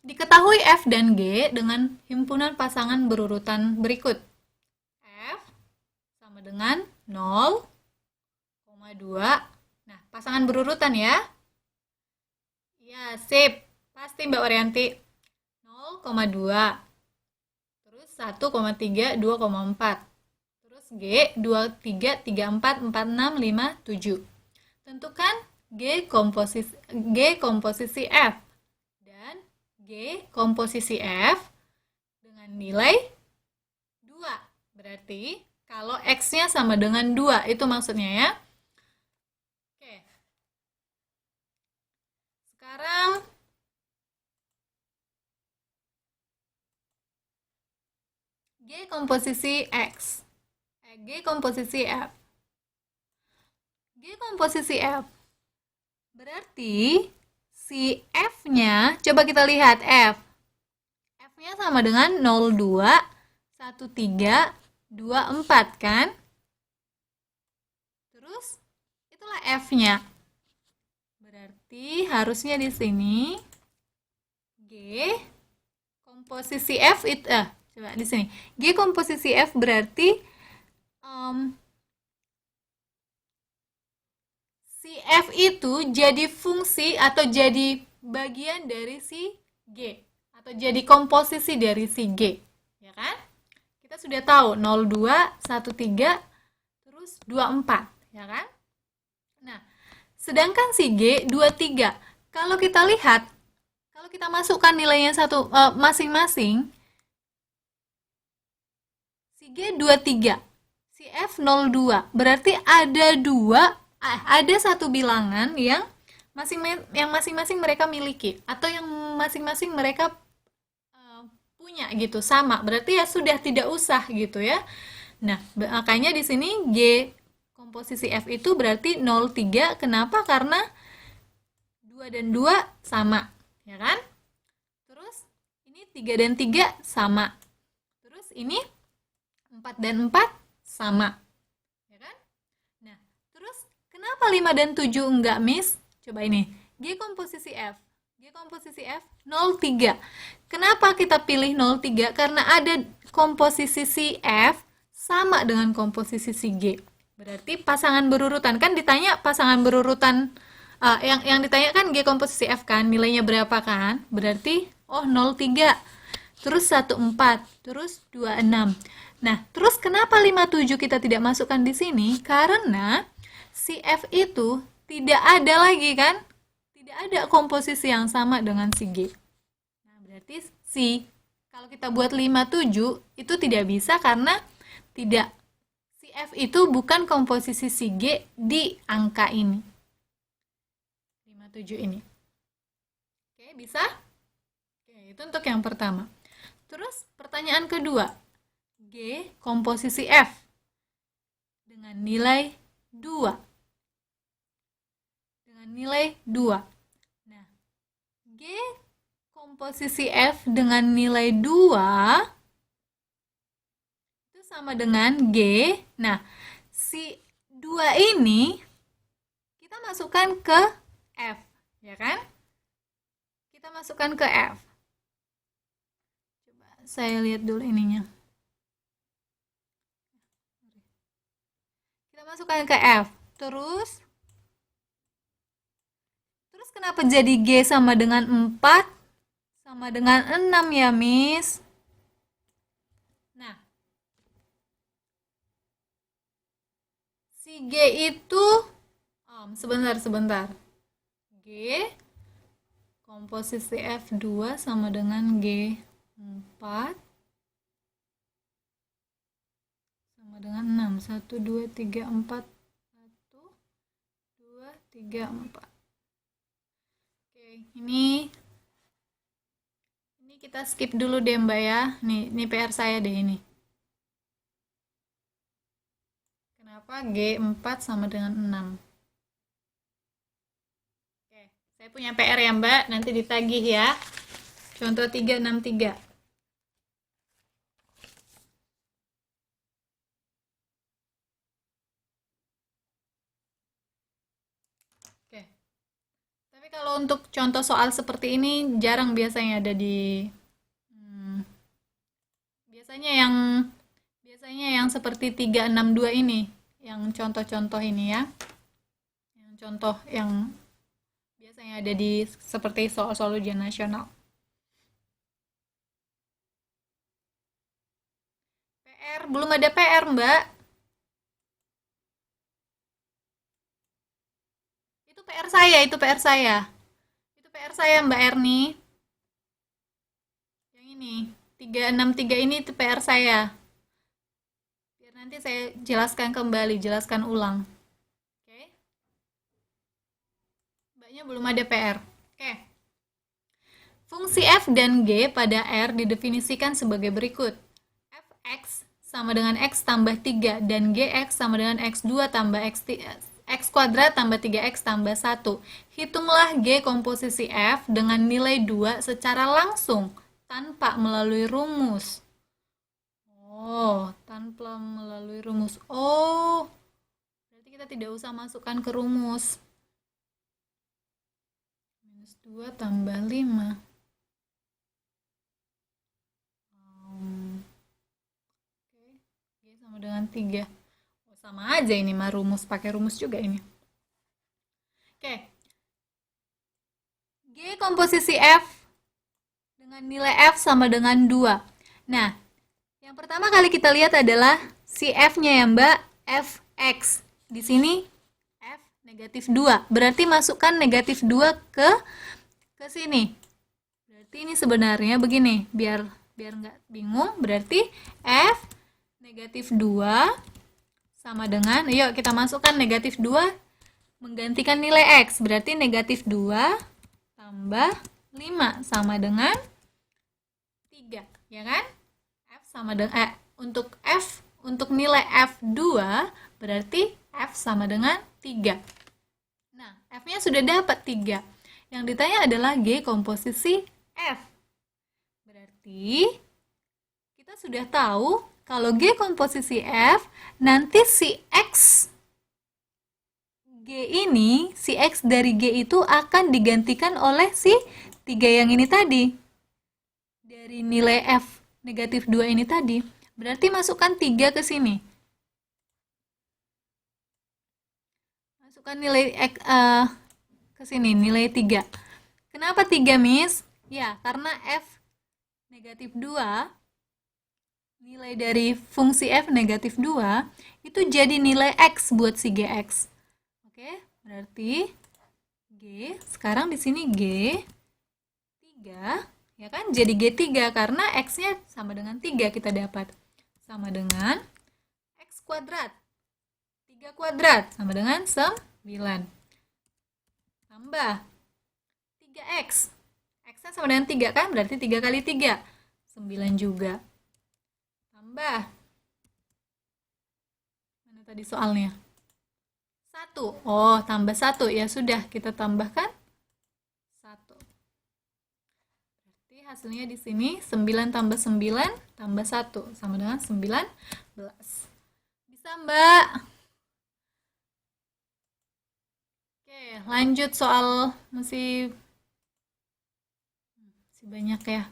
Diketahui F dan G dengan himpunan pasangan berurutan berikut. F sama dengan 0,2. Nah, pasangan berurutan ya. Ya, sip. Pasti Mbak Orianti. 0,2. Terus 1,3, 2,4. Terus G, 2, 3, 3, 4, 4, 6, 5, 7. Tentukan G komposisi F. Dan G komposisi F dengan nilai 2. Berarti kalau X-nya sama dengan 2, itu maksudnya ya. Oke. Sekarang G komposisi X. G komposisi F. G komposisi F. Berarti si F-nya, coba kita lihat F. F-nya sama dengan 0,2, 1,3, 2,4 kan? Terus itulah F-nya. Berarti harusnya di sini G komposisi F itu coba di sini. G komposisi F berarti si F itu jadi fungsi atau jadi bagian dari si G. atau jadi komposisi dari si G, ya kan? Kita sudah tahu 02, 13, terus 24, ya kan? Nah, sedangkan si G 23, kalau kita lihat, kalau kita masukkan nilainya masing-masing, si G 23, si F 02, berarti ada satu bilangan yang masing-masing mereka miliki atau yang masing-masing mereka punya gitu, sama. Berarti ya sudah tidak usah gitu ya. Nah, makanya di sini G komposisi F itu berarti 03. Kenapa? Karena 2 dan 2 sama, ya kan? Terus ini 3 dan 3 sama. Terus ini 4 dan 4 sama. Ya kan? Nah, terus kenapa 5 dan 7 enggak, Miss? Coba ini. G komposisi F. G komposisi F 03. Kenapa kita pilih 03? Karena ada komposisi si F sama dengan komposisi si G. Berarti pasangan berurutan. Kan ditanya pasangan berurutan, yang ditanya kan G komposisi F kan, nilainya berapa kan? Berarti 03. Terus 14, terus 26. Nah, terus kenapa 57 kita tidak masukkan di sini? Karena si F itu tidak ada lagi kan? Tidak ada komposisi yang sama dengan si G. Nah, berarti kalau kita buat 57 itu tidak bisa karena tidak, si F itu bukan komposisi si G di angka ini. 57 ini. Oke, bisa? Oke, itu untuk yang pertama. Terus pertanyaan kedua. G komposisi F dengan nilai 2. Dengan nilai 2. Nah, G komposisi F dengan nilai 2 itu sama dengan G. Nah, si 2 ini kita masukkan ke F, ya kan? Kita masukkan ke F. Coba saya lihat dulu ininya. Kita masukkan ke F. Terus kenapa jadi G sama dengan 4? Sama dengan 6 ya, Miss? Nah, si G itu, sebentar. G komposisi F2 sama dengan G4 sama dengan 6. 1, 2, 3, 4. 1, 2, 3, 4. Oke, ini kita skip dulu deh, Mbak ya. Ini PR saya deh ini. Kenapa G4 sama dengan 6? Oke, saya punya PR ya, Mbak. Nanti ditagih ya. Contoh 363. Oke. Tapi kalau untuk contoh soal seperti ini jarang biasanya ada di biasanya yang seperti 362 ini, yang contoh-contoh ini ya. Yang contoh yang biasanya ada di seperti soal-soal ujian nasional. PR, belum ada PR, Mbak. Itu PR saya. Itu PR saya, Mbak Erni. Yang ini, 363 ini itu PR saya. Biar nanti saya jelaskan kembali, jelaskan ulang. Oke. Mbaknya belum ada PR. Oke. Fungsi F dan G pada R didefinisikan sebagai berikut. Fx sama dengan X tambah 3 dan Gx sama dengan X2 tambah X kuadrat tambah 3X tambah 1. Hitunglah G komposisi F dengan nilai 2 secara langsung tanpa melalui rumus. Oh, tanpa melalui rumus. Oh, berarti kita tidak usah masukkan ke rumus. Minus 2 tambah 5. Oke, G sama dengan 3. Oh, sama aja ini mah rumus, pakai rumus juga ini. Oke. G komposisi F dengan nilai F sama dengan 2. Nah, yang pertama kali kita lihat adalah si F-nya ya Mbak, Fx. Di sini F negatif 2. Berarti masukkan negatif 2 ke sini. Berarti ini sebenarnya begini, biar nggak bingung. Berarti F negatif 2 sama dengan, yuk kita masukkan negatif 2 menggantikan nilai X. Berarti negatif 2 tambah 5 sama dengan 3, ya kan? F sama dengan untuk nilai F2 berarti F sama dengan 3. Nah, F-nya sudah dapat 3. Yang ditanya adalah G komposisi F. Berarti kita sudah tahu kalau G komposisi F, nanti si X G ini, si X dari G itu akan digantikan oleh si 3 yang ini tadi. Dari nilai F negatif 2 ini tadi. Berarti masukkan 3 ke sini. Masukkan nilai ke sini, nilai 3. Kenapa 3, Miss? Ya, karena F negatif 2, nilai dari fungsi F negatif 2, itu jadi nilai X buat si GX. Oke, berarti G, sekarang di sini G 3, ya kan? Jadi G3 karena X-nya sama dengan 3 kita dapat. Sama dengan X kuadrat. 3 kuadrat sama dengan 9. Tambah 3X. X-nya sama dengan 3 kan? Berarti 3 kali 3. 9 juga. Tambah. Mana tadi soalnya? 1. Oh, tambah 1. Ya sudah, kita tambahkan 1. Berarti hasilnya di sini 9 tambah 9 tambah 1 sama dengan 19. Bisa, Mbak? Oke, lanjut soal masih banyak ya.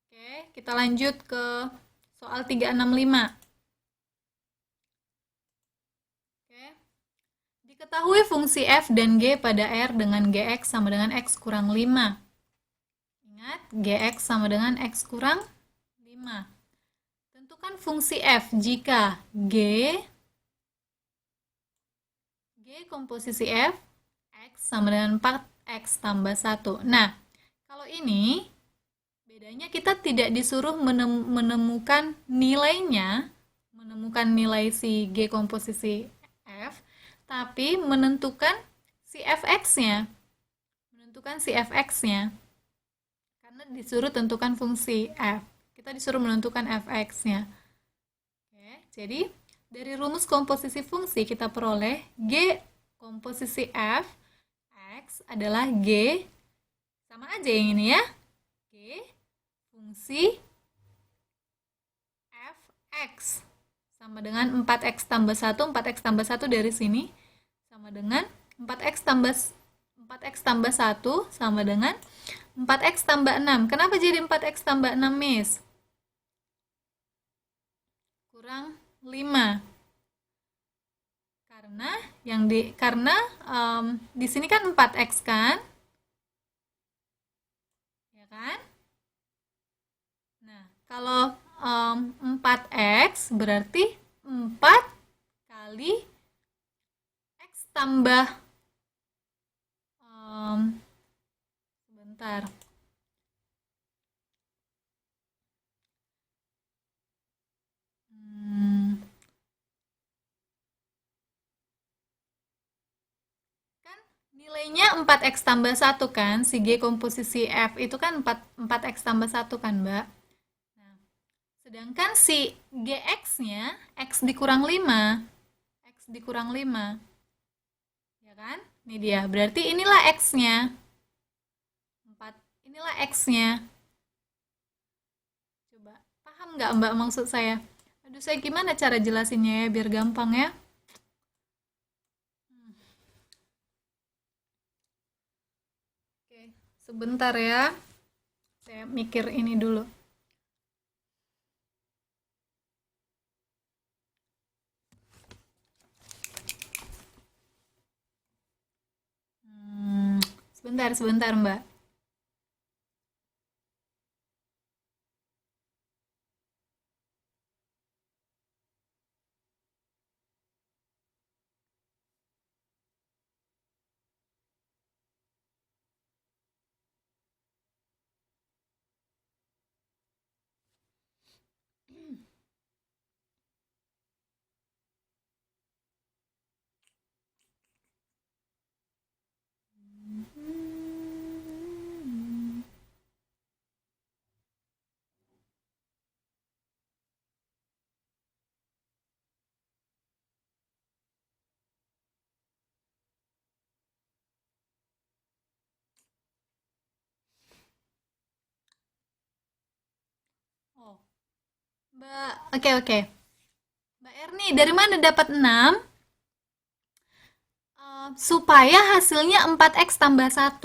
Oke, kita lanjut ke soal 365. Diketahui fungsi f dan g pada R dengan gx sama dengan x kurang 5. Ingat, gx sama dengan x kurang 5. Tentukan fungsi f jika g komposisi f, x sama dengan 4x tambah 1. Nah, kalau ini, bedanya kita tidak disuruh menemukan nilainya, menemukan nilai si g komposisi f, tapi menentukan si fx-nya. Menentukan si fx-nya. Karena disuruh tentukan fungsi f. Kita disuruh menentukan fx-nya. Oke, jadi dari rumus komposisi fungsi kita peroleh g komposisi f x adalah g, sama aja yang ini ya, g fungsi fx sama dengan 4x tambah 1, 4x tambah 1 dari sini sama dengan 4x tambah 1 sama dengan 4x tambah 6. Kenapa jadi 4x tambah 6, Miss? Kurang 5. Karena di sini kan 4x kan? Ya kan? Nah, kalau 4x berarti 4 kali x tambah sebentar. Kan nilainya 4x tambah 1 kan? Si G komposisi F itu kan 4x tambah 1 kan, Mbak? Sedangkan si GX-nya, X dikurang 5. X dikurang 5. Ya kan? Ini dia. Berarti inilah X-nya. 4. Inilah X-nya. Coba, paham nggak Mbak maksud saya? Aduh, saya gimana cara jelasinnya ya, biar gampang ya? Oke, sebentar ya. Saya mikir ini dulu. Sebentar, sebentar, Mbak. Oh, Mbak, oke oke. Mbak Erni, dari mana dapat 6? Supaya hasilnya 4x tambah 1.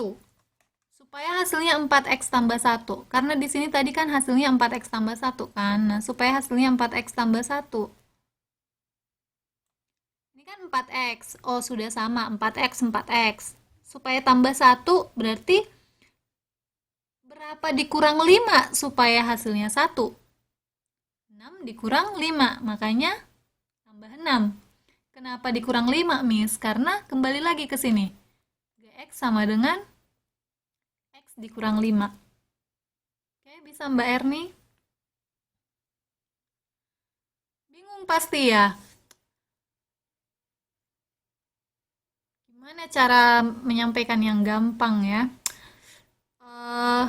Supaya hasilnya 4x tambah 1. Karena di sini tadi kan hasilnya 4x tambah 1 kan. Nah, supaya hasilnya 4x tambah 1. Ini kan 4x. Oh, sudah sama. 4x, 4x. Supaya tambah 1 berarti berapa dikurang 5 supaya hasilnya 1? 6 dikurang 5. Makanya tambah 6. Kenapa dikurang 5, Miss? Karena kembali lagi ke sini. Gx sama dengan X dikurang 5. Oke, bisa Mbak Erni? Bingung pasti ya? Gimana cara menyampaikan yang gampang ya? Eh,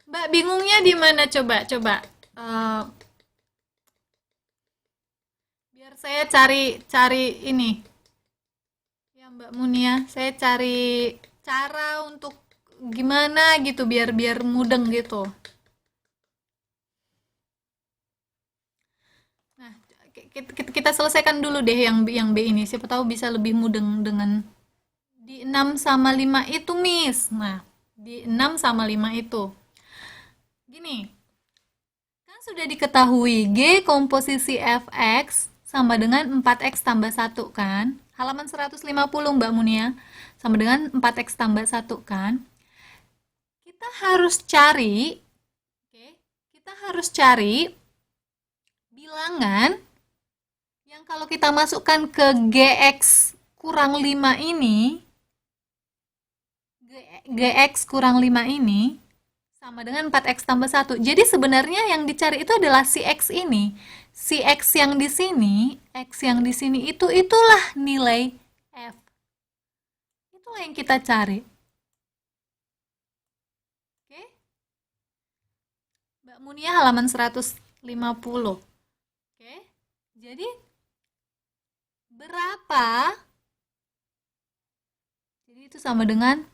Mbak bingungnya di mana coba? Coba. Eh, biar saya cari ini. Ya Mbak Munia, saya cari cara untuk gimana gitu biar biar mudeng gitu. Nah, kita selesaikan dulu deh yang B ini. Siapa tahu bisa lebih mudeng dengan di 6 sama 5 itu, Miss. Nah, di 6 sama 5 itu. Gini, kan sudah diketahui G komposisi Fx sama dengan 4x tambah 1 kan? Halaman 150 Mbak Munia. Sama dengan 4x tambah 1 kan? Kita harus cari, oke, kita harus cari bilangan yang kalau kita masukkan ke Gx kurang 5 ini, Gx kurang 5 ini sama dengan 4x tambah 1. Jadi sebenarnya yang dicari itu adalah si x ini. Si x yang di sini, x yang di sini itulah nilai f. Itulah yang kita cari. Oke? Mbak Munia halaman 150. Oke? Jadi berapa? Jadi itu sama dengan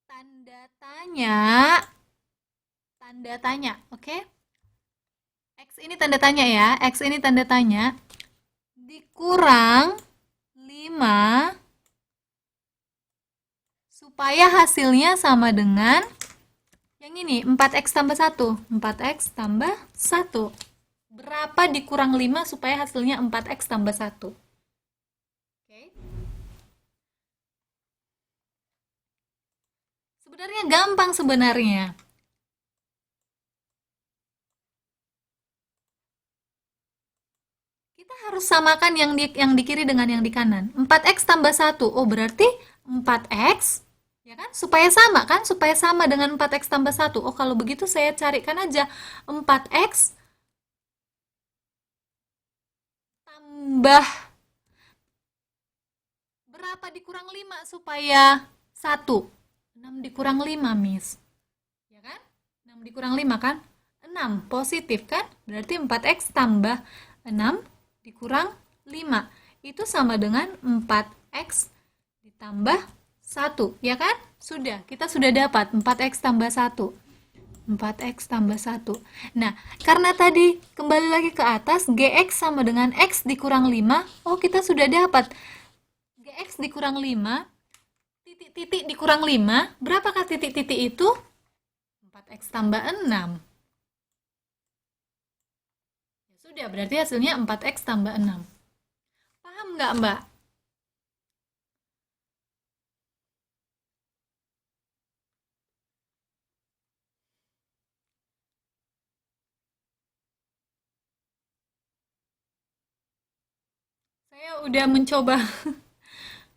tanda tanya. Tanda tanya, oke? X ini tanda tanya ya. X ini tanda tanya. Dikurang 5 supaya hasilnya sama dengan yang ini, 4x tambah 1. 4x tambah 1. Berapa dikurang 5 supaya hasilnya 4x tambah 1? Oke. Sebenarnya gampang sebenarnya. Kita harus samakan yang di kiri dengan yang di kanan. 4x tambah 1. Oh, berarti 4x ya kan? Supaya sama kan? Supaya sama dengan 4x tambah 1. Oh, kalau begitu saya carikan aja 4x tambah berapa dikurang 5 supaya 1? 6 dikurang 5, Miss. Ya kan? 6 dikurang 5 kan? 6 positif kan? Berarti 4x tambah 6 dikurang 5. Itu sama dengan 4x ditambah 1. Ya kan? Sudah, kita sudah dapat 4x tambah 1. 4x tambah 1. Nah, karena tadi kembali lagi ke atas, gx sama dengan x dikurang 5. Oh, kita sudah dapat gx dikurang 5, titik-titik dikurang 5. Berapakah titik-titik itu? 4x tambah 6. Ya sudah, berarti hasilnya 4x tambah 6. Paham nggak, Mbak? Saya udah mencoba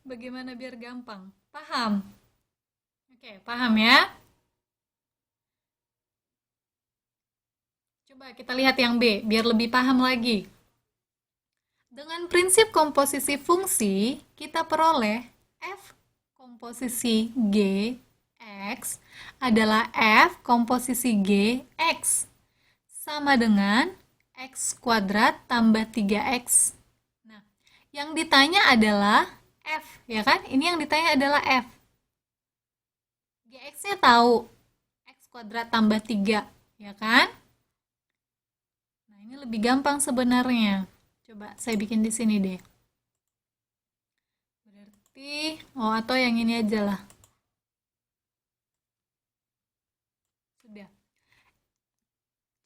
bagaimana biar gampang. Paham? Oke, paham ya? Coba kita lihat yang B, biar lebih paham lagi. Dengan prinsip komposisi fungsi, kita peroleh F komposisi G X adalah F komposisi G X sama dengan X kuadrat tambah 3X. Nah, yang ditanya adalah F, ya kan? Ini yang ditanya adalah F. GX-nya tahu, X kuadrat tambah 3, ya kan? Nah, ini lebih gampang sebenarnya. Coba saya bikin di sini deh. Berarti, atau yang ini aja lah. Sudah.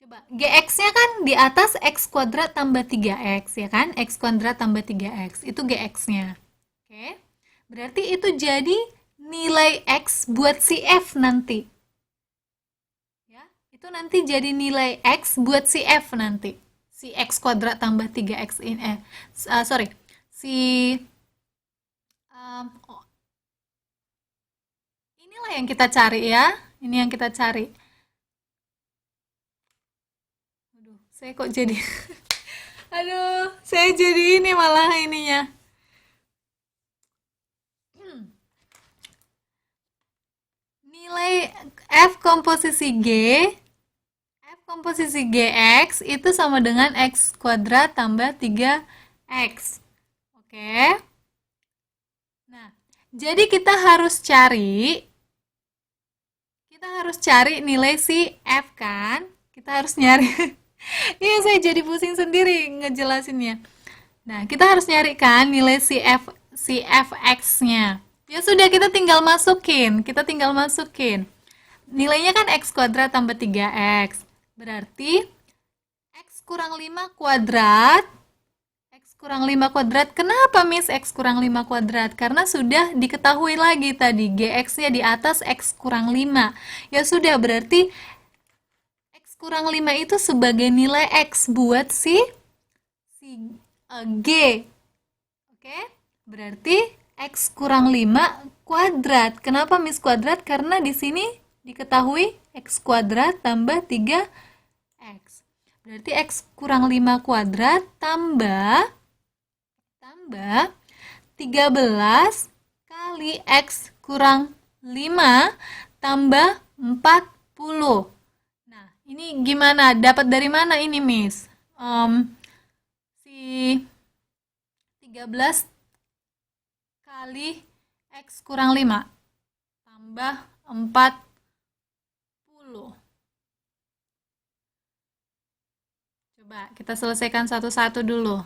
Coba, GX-nya kan di atas X kuadrat tambah 3X, ya kan? X kuadrat tambah 3X, itu GX-nya. Oke, berarti itu jadi nilai X buat si F nanti. Ya, itu nanti jadi nilai X buat si F nanti. Si X kuadrat tambah 3X ini, si inilah yang kita cari ya. Ini yang kita cari. Aduh, saya kok jadi aduh, saya jadi ini malah ininya. Nilai F komposisi GX itu sama dengan X kuadrat tambah 3X. Oke. Nah, jadi kita harus cari nilai si F kan? Kita harus nyari. Iya, saya jadi pusing sendiri ngejelasinnya. Nah, kita harus nyarikan nilai si fx-nya. Ya sudah, kita tinggal masukin. Nilainya kan X kuadrat tambah 3X. Berarti X kurang 5 kuadrat. Kenapa Miss X kurang 5 kuadrat? Karena sudah diketahui lagi tadi, GX-nya di atas X kurang 5. Ya sudah, berarti X kurang 5 itu sebagai nilai X buat si G. Oke? Berarti X kurang 5 kuadrat. Kenapa Miss kuadrat? Karena di sini diketahui X kuadrat tambah 3X. Berarti X kurang 5 kuadrat tambah 13 kali X kurang 5 tambah 40. Nah, ini gimana? Dapat dari mana ini, Miss? Si 13 kali X kurang 5 tambah 40. Coba kita selesaikan satu-satu dulu.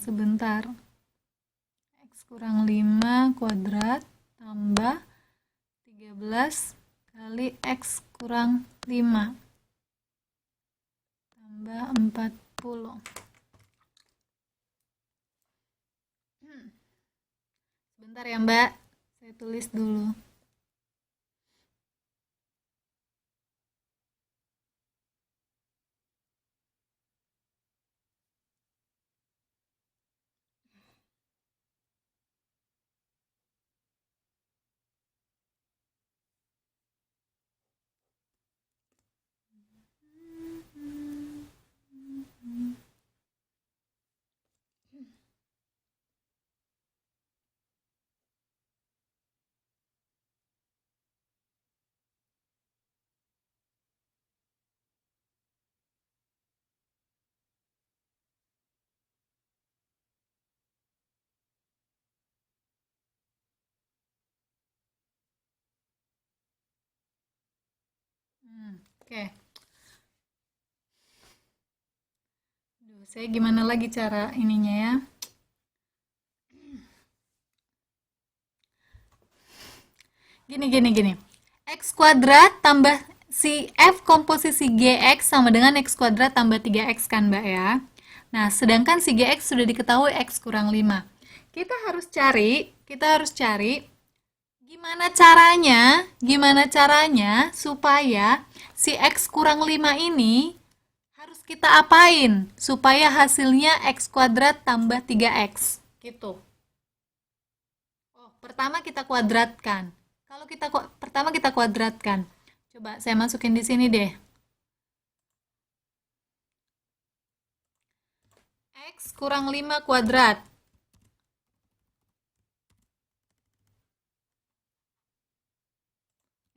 Sebentar. X kurang 5 kuadrat tambah 13 kali X kurang 5 tambah 40. Sebentar ya Mbak, saya tulis dulu. Oke. Aduh, saya gimana lagi cara ininya ya? Gini. X kuadrat tambah si F komposisi GX sama dengan X kuadrat tambah 3X kan Mbak ya. Nah, sedangkan si GX sudah diketahui X kurang 5. Kita harus cari Gimana caranya? Gimana caranya supaya si X kurang 5 ini harus kita apain? Supaya hasilnya X kuadrat tambah 3X. Gitu. Oh, pertama kita kuadratkan. Kalau kita pertama kita kuadratkan. Coba saya masukin di sini deh. X kurang 5 kuadrat.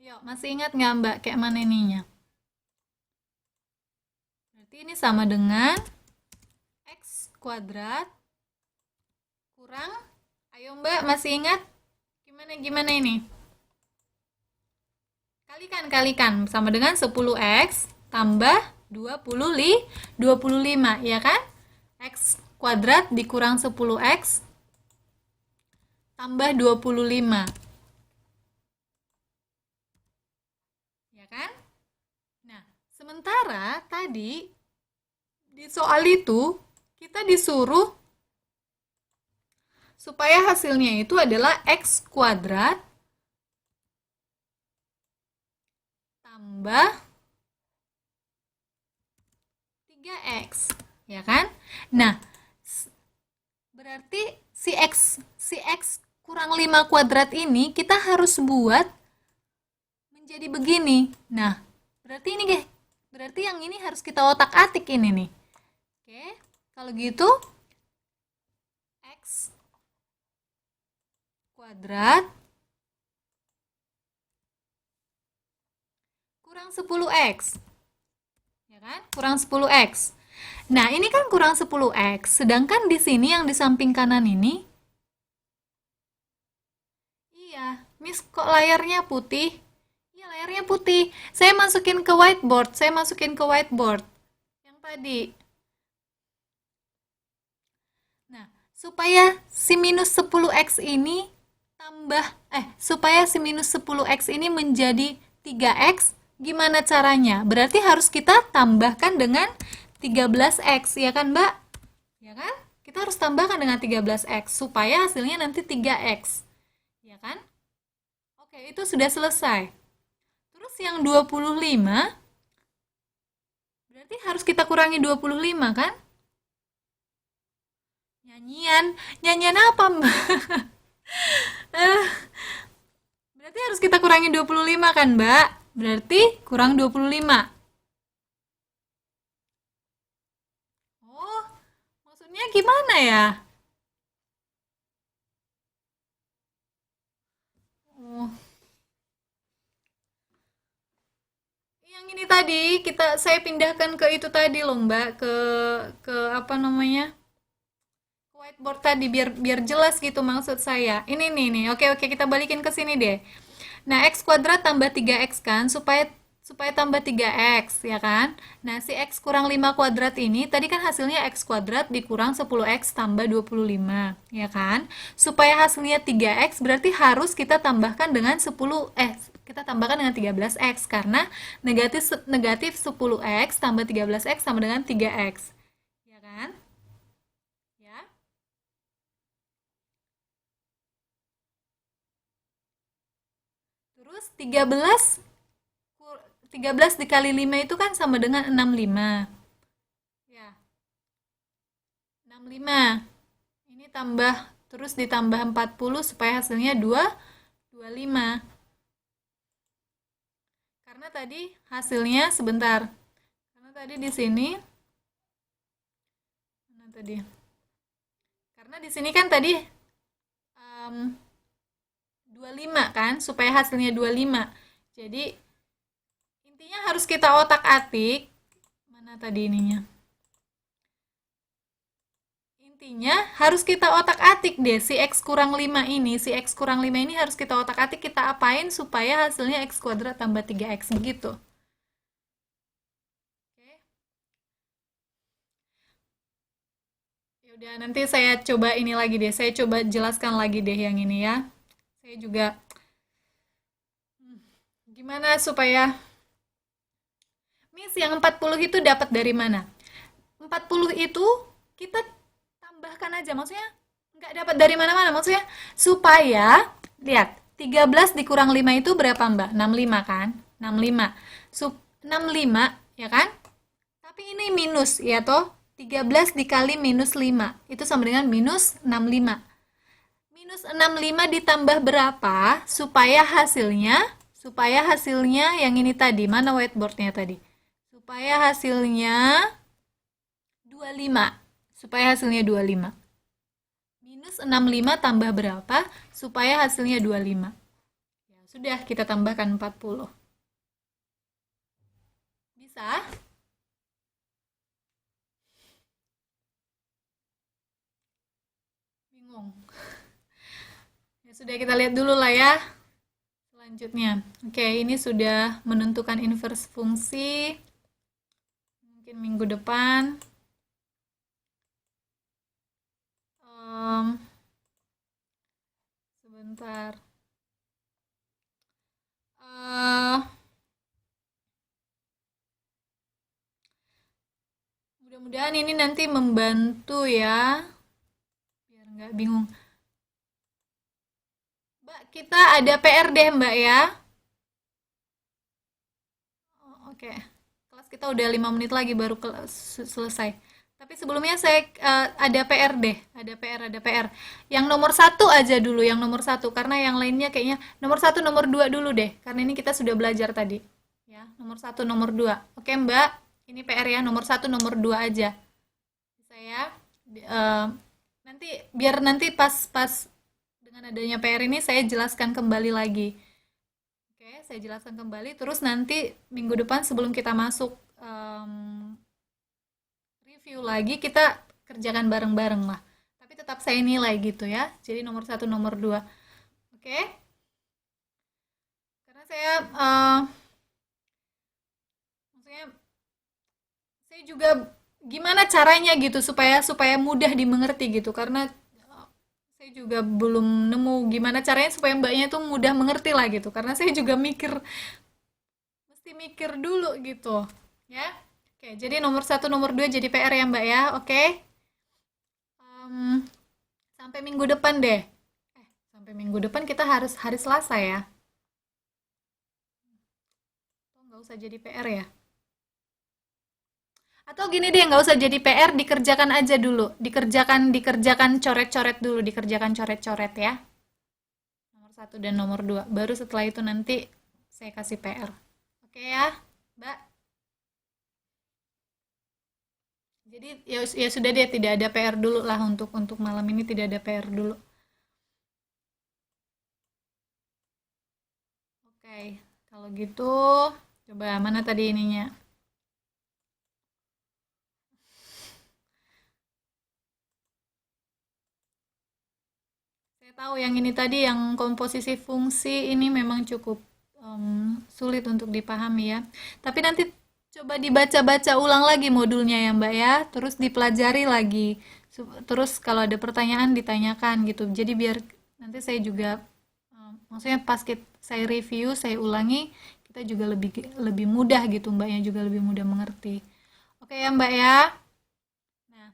Yuk, masih ingat nggak Mbak kayak mana ininya? Berarti ini sama dengan X kuadrat kurang, ayo Mbak masih ingat? Gimana ini? Kalikan sama dengan 10X tambah 25, ya kan? X kuadrat dikurang 10X tambah 25. Ya kan? Nah, sementara tadi di soal itu kita disuruh supaya hasilnya itu adalah X kuadrat tambah 3X, ya kan? Nah, berarti si X kurang 5 kuadrat ini kita harus buat menjadi begini. Nah, berarti ini berarti yang ini harus kita otak-atik ini nih. Oke, kalau gitu X kuadrat kurang 10X. Ya kan? Kurang 10X. Nah, ini kan kurang 10X. Sedangkan di sini yang di samping kanan ini, iya, Miss kok layarnya putih? Iya, layarnya putih. Saya masukin ke whiteboard. Yang tadi. Nah, supaya si minus 10X ini supaya si minus 10X ini menjadi 3X, gimana caranya? Berarti harus kita tambahkan dengan 13X, ya kan Mbak? Ya kan? Kita harus tambahkan dengan 13X supaya hasilnya nanti 3X. Ya kan? Oke, itu sudah selesai. Terus yang 25 berarti harus kita kurangi 25 kan? Nyanyian apa Mbak? Berarti harus kita kurangi 25 kan Mbak? Berarti kurang 25. Oh, maksudnya gimana ya? Oh, yang ini tadi saya pindahkan ke itu tadi loh Mbak, ke apa namanya? Whiteboard tadi biar biar jelas gitu maksud saya. Ini nih. Oke, kita balikin ke sini deh. Nah, X kuadrat tambah 3X kan supaya supaya tambah 3X ya kan. Nah, si X kurang 5 kuadrat ini tadi kan hasilnya X kuadrat dikurang 10X tambah 25 ya kan. Supaya hasilnya 3X berarti harus kita tambahkan dengan 10 kita tambahkan dengan 13X karena negatif negatif 10X tambah 13X sama dengan 3X. Ya kan? Ya. Terus 13 dikali 5 itu kan sama dengan 65. Ya, 65. Ini tambah terus ditambah 40 supaya hasilnya 25. Karena tadi hasilnya sebentar. Karena tadi di sini mana tadi? Karena di sini kan tadi 25 kan supaya hasilnya 25. Jadi intinya harus kita otak-atik. Mana tadi ininya? Intinya harus kita otak-atik deh si X kurang 5 ini. Si X kurang 5 ini harus kita otak-atik, kita apain supaya hasilnya X kuadrat tambah 3X begitu. Oke. Ya udah nanti saya coba ini lagi deh. Saya coba jelaskan lagi deh yang ini ya. Saya juga gimana supaya Miss yang 40 itu dapat dari mana? 40 itu kita tambahkan aja, maksudnya nggak dapat dari mana-mana, maksudnya supaya lihat 13 dikurang 5 itu berapa, Mbak? 65 kan? 65. 65, ya kan? Tapi ini minus, ya toh? 13 dikali minus 5. Itu sama dengan minus 65. Minus 65 ditambah berapa supaya hasilnya yang ini tadi. Mana whiteboardnya tadi? Supaya hasilnya 25. Supaya hasilnya 25. Minus 65 tambah berapa supaya hasilnya 25. Ya, sudah kita tambahkan 40. Bisa? Bingung. Ya sudah, kita lihat dulu lah ya. Selanjutnya. Oke, ini sudah menentukan inverse fungsi. Mungkin minggu depan. Sebentar. Mudah-mudahan ini nanti membantu ya. Biar nggak bingung. Mbak, kita ada PR deh, Mbak ya. Oh, oke. Kelas kita udah 5 menit lagi baru selesai. Tapi sebelumnya saya ada PR deh, ada PR. Yang nomor satu aja dulu, yang nomor satu, karena yang lainnya kayaknya nomor satu, nomor dua dulu deh, karena ini kita sudah belajar tadi. Ya, nomor satu, nomor dua. Oke Mbak, ini PR ya, nomor satu, nomor dua aja. Saya nanti biar nanti pas dengan adanya PR ini saya jelaskan kembali lagi. Oke, saya jelaskan kembali. Terus nanti minggu depan sebelum kita masuk review lagi, kita kerjakan bareng-bareng lah. Tapi tetap saya nilai gitu ya. Jadi nomor satu, nomor dua. Oke? Karena saya, maksudnya, saya juga gimana caranya gitu supaya supaya mudah dimengerti gitu. Karena saya juga belum nemu gimana caranya supaya mbaknya tuh mudah mengerti lah gitu. Karena saya juga mesti mikir dulu gitu. Ya? Oke, jadi nomor satu, nomor dua jadi PR ya mbak ya. Oke? Sampai minggu depan deh. Sampai minggu depan kita harus hari Selasa ya. Oh, nggak usah jadi PR ya. Atau gini deh, nggak usah jadi PR, dikerjakan aja dulu. Dikerjakan coret-coret dulu, dikerjakan coret-coret ya. Nomor satu dan nomor dua. Baru setelah itu nanti saya kasih PR. Oke ya, Mbak? Jadi ya sudah deh, tidak ada PR dulu lah untuk malam ini, tidak ada PR dulu. Oke, kalau gitu coba mana tadi ininya? Saya tahu yang ini tadi yang komposisi fungsi ini memang cukup sulit untuk dipahami ya. Tapi nanti coba dibaca-baca ulang lagi modulnya ya Mbak ya, terus dipelajari lagi. Terus kalau ada pertanyaan ditanyakan gitu. Jadi biar nanti saya juga maksudnya pas saya review, saya ulangi, kita juga lebih lebih mudah gitu Mbaknya juga lebih mudah mengerti. Oke ya Mbak ya. Nah,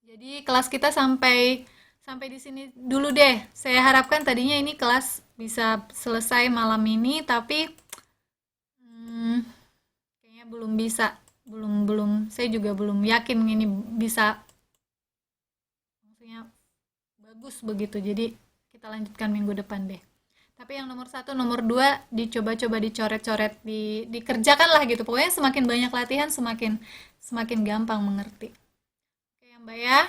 jadi kelas kita sampai sampai di sini dulu deh. Saya harapkan tadinya ini kelas bisa selesai malam ini, tapi kayaknya belum bisa. Belum belum. Saya juga belum yakin ini bisa, maksudnya bagus begitu. Jadi kita lanjutkan minggu depan deh. Tapi yang nomor satu, nomor dua dicoba-coba dicoret-coret, dikerjakan lah gitu. Pokoknya semakin banyak latihan, semakin semakin gampang mengerti. Oke ya Mbak ya.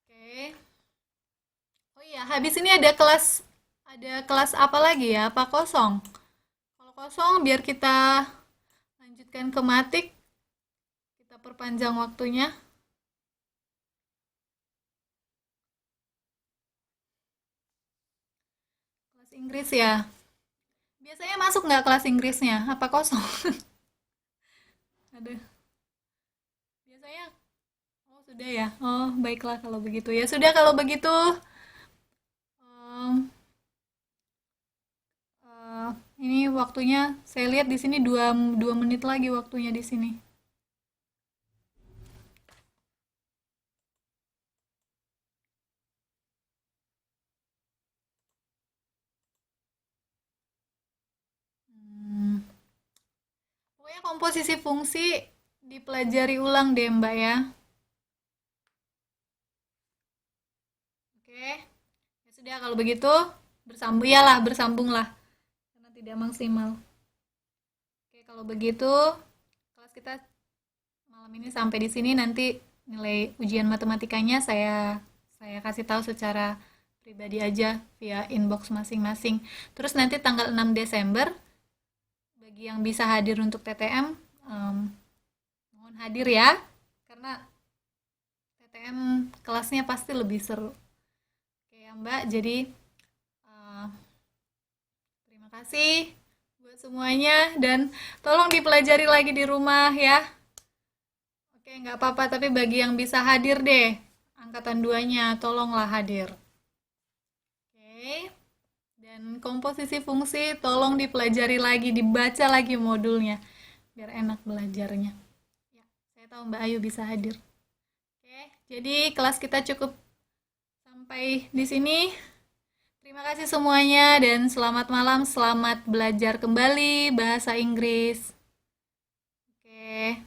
Oke. Oh iya, habis ini ada kelas apa lagi ya? Apa kosong? Kalau kosong biar kita lanjutkan ke matik, kita perpanjang waktunya. Kelas Inggris ya. Biasanya masuk nggak kelas Inggrisnya? Apa kosong? Ada. Biasanya, oh sudah ya. Oh baiklah kalau begitu. Ya sudah kalau begitu. Em, eh, ini waktunya saya lihat di sini dua menit lagi waktunya di sini. Komposisi fungsi dipelajari ulang deh Mbak ya. Oke, ya sudah kalau begitu bersambung, iyalah bersambunglah karena tidak maksimal. Oke, kalau begitu kelas kita malam ini sampai di sini. Nanti nilai ujian matematikanya saya kasih tahu secara pribadi aja via inbox masing-masing. Terus nanti tanggal 6 Desember bagi yang bisa hadir untuk TTM, mohon hadir ya, karena TTM kelasnya pasti lebih seru. Oke ya Mbak, jadi terima kasih buat semuanya dan tolong dipelajari lagi di rumah ya. Oke, nggak apa-apa, tapi bagi yang bisa hadir deh, angkatan 2-nya, tolonglah hadir. Oke, dan komposisi fungsi tolong dipelajari lagi, dibaca lagi modulnya, biar enak belajarnya. Ya, saya tahu Mbak Ayu bisa hadir. Oke, jadi kelas kita cukup sampai di sini. Terima kasih semuanya dan selamat malam, selamat belajar kembali bahasa Inggris. Oke.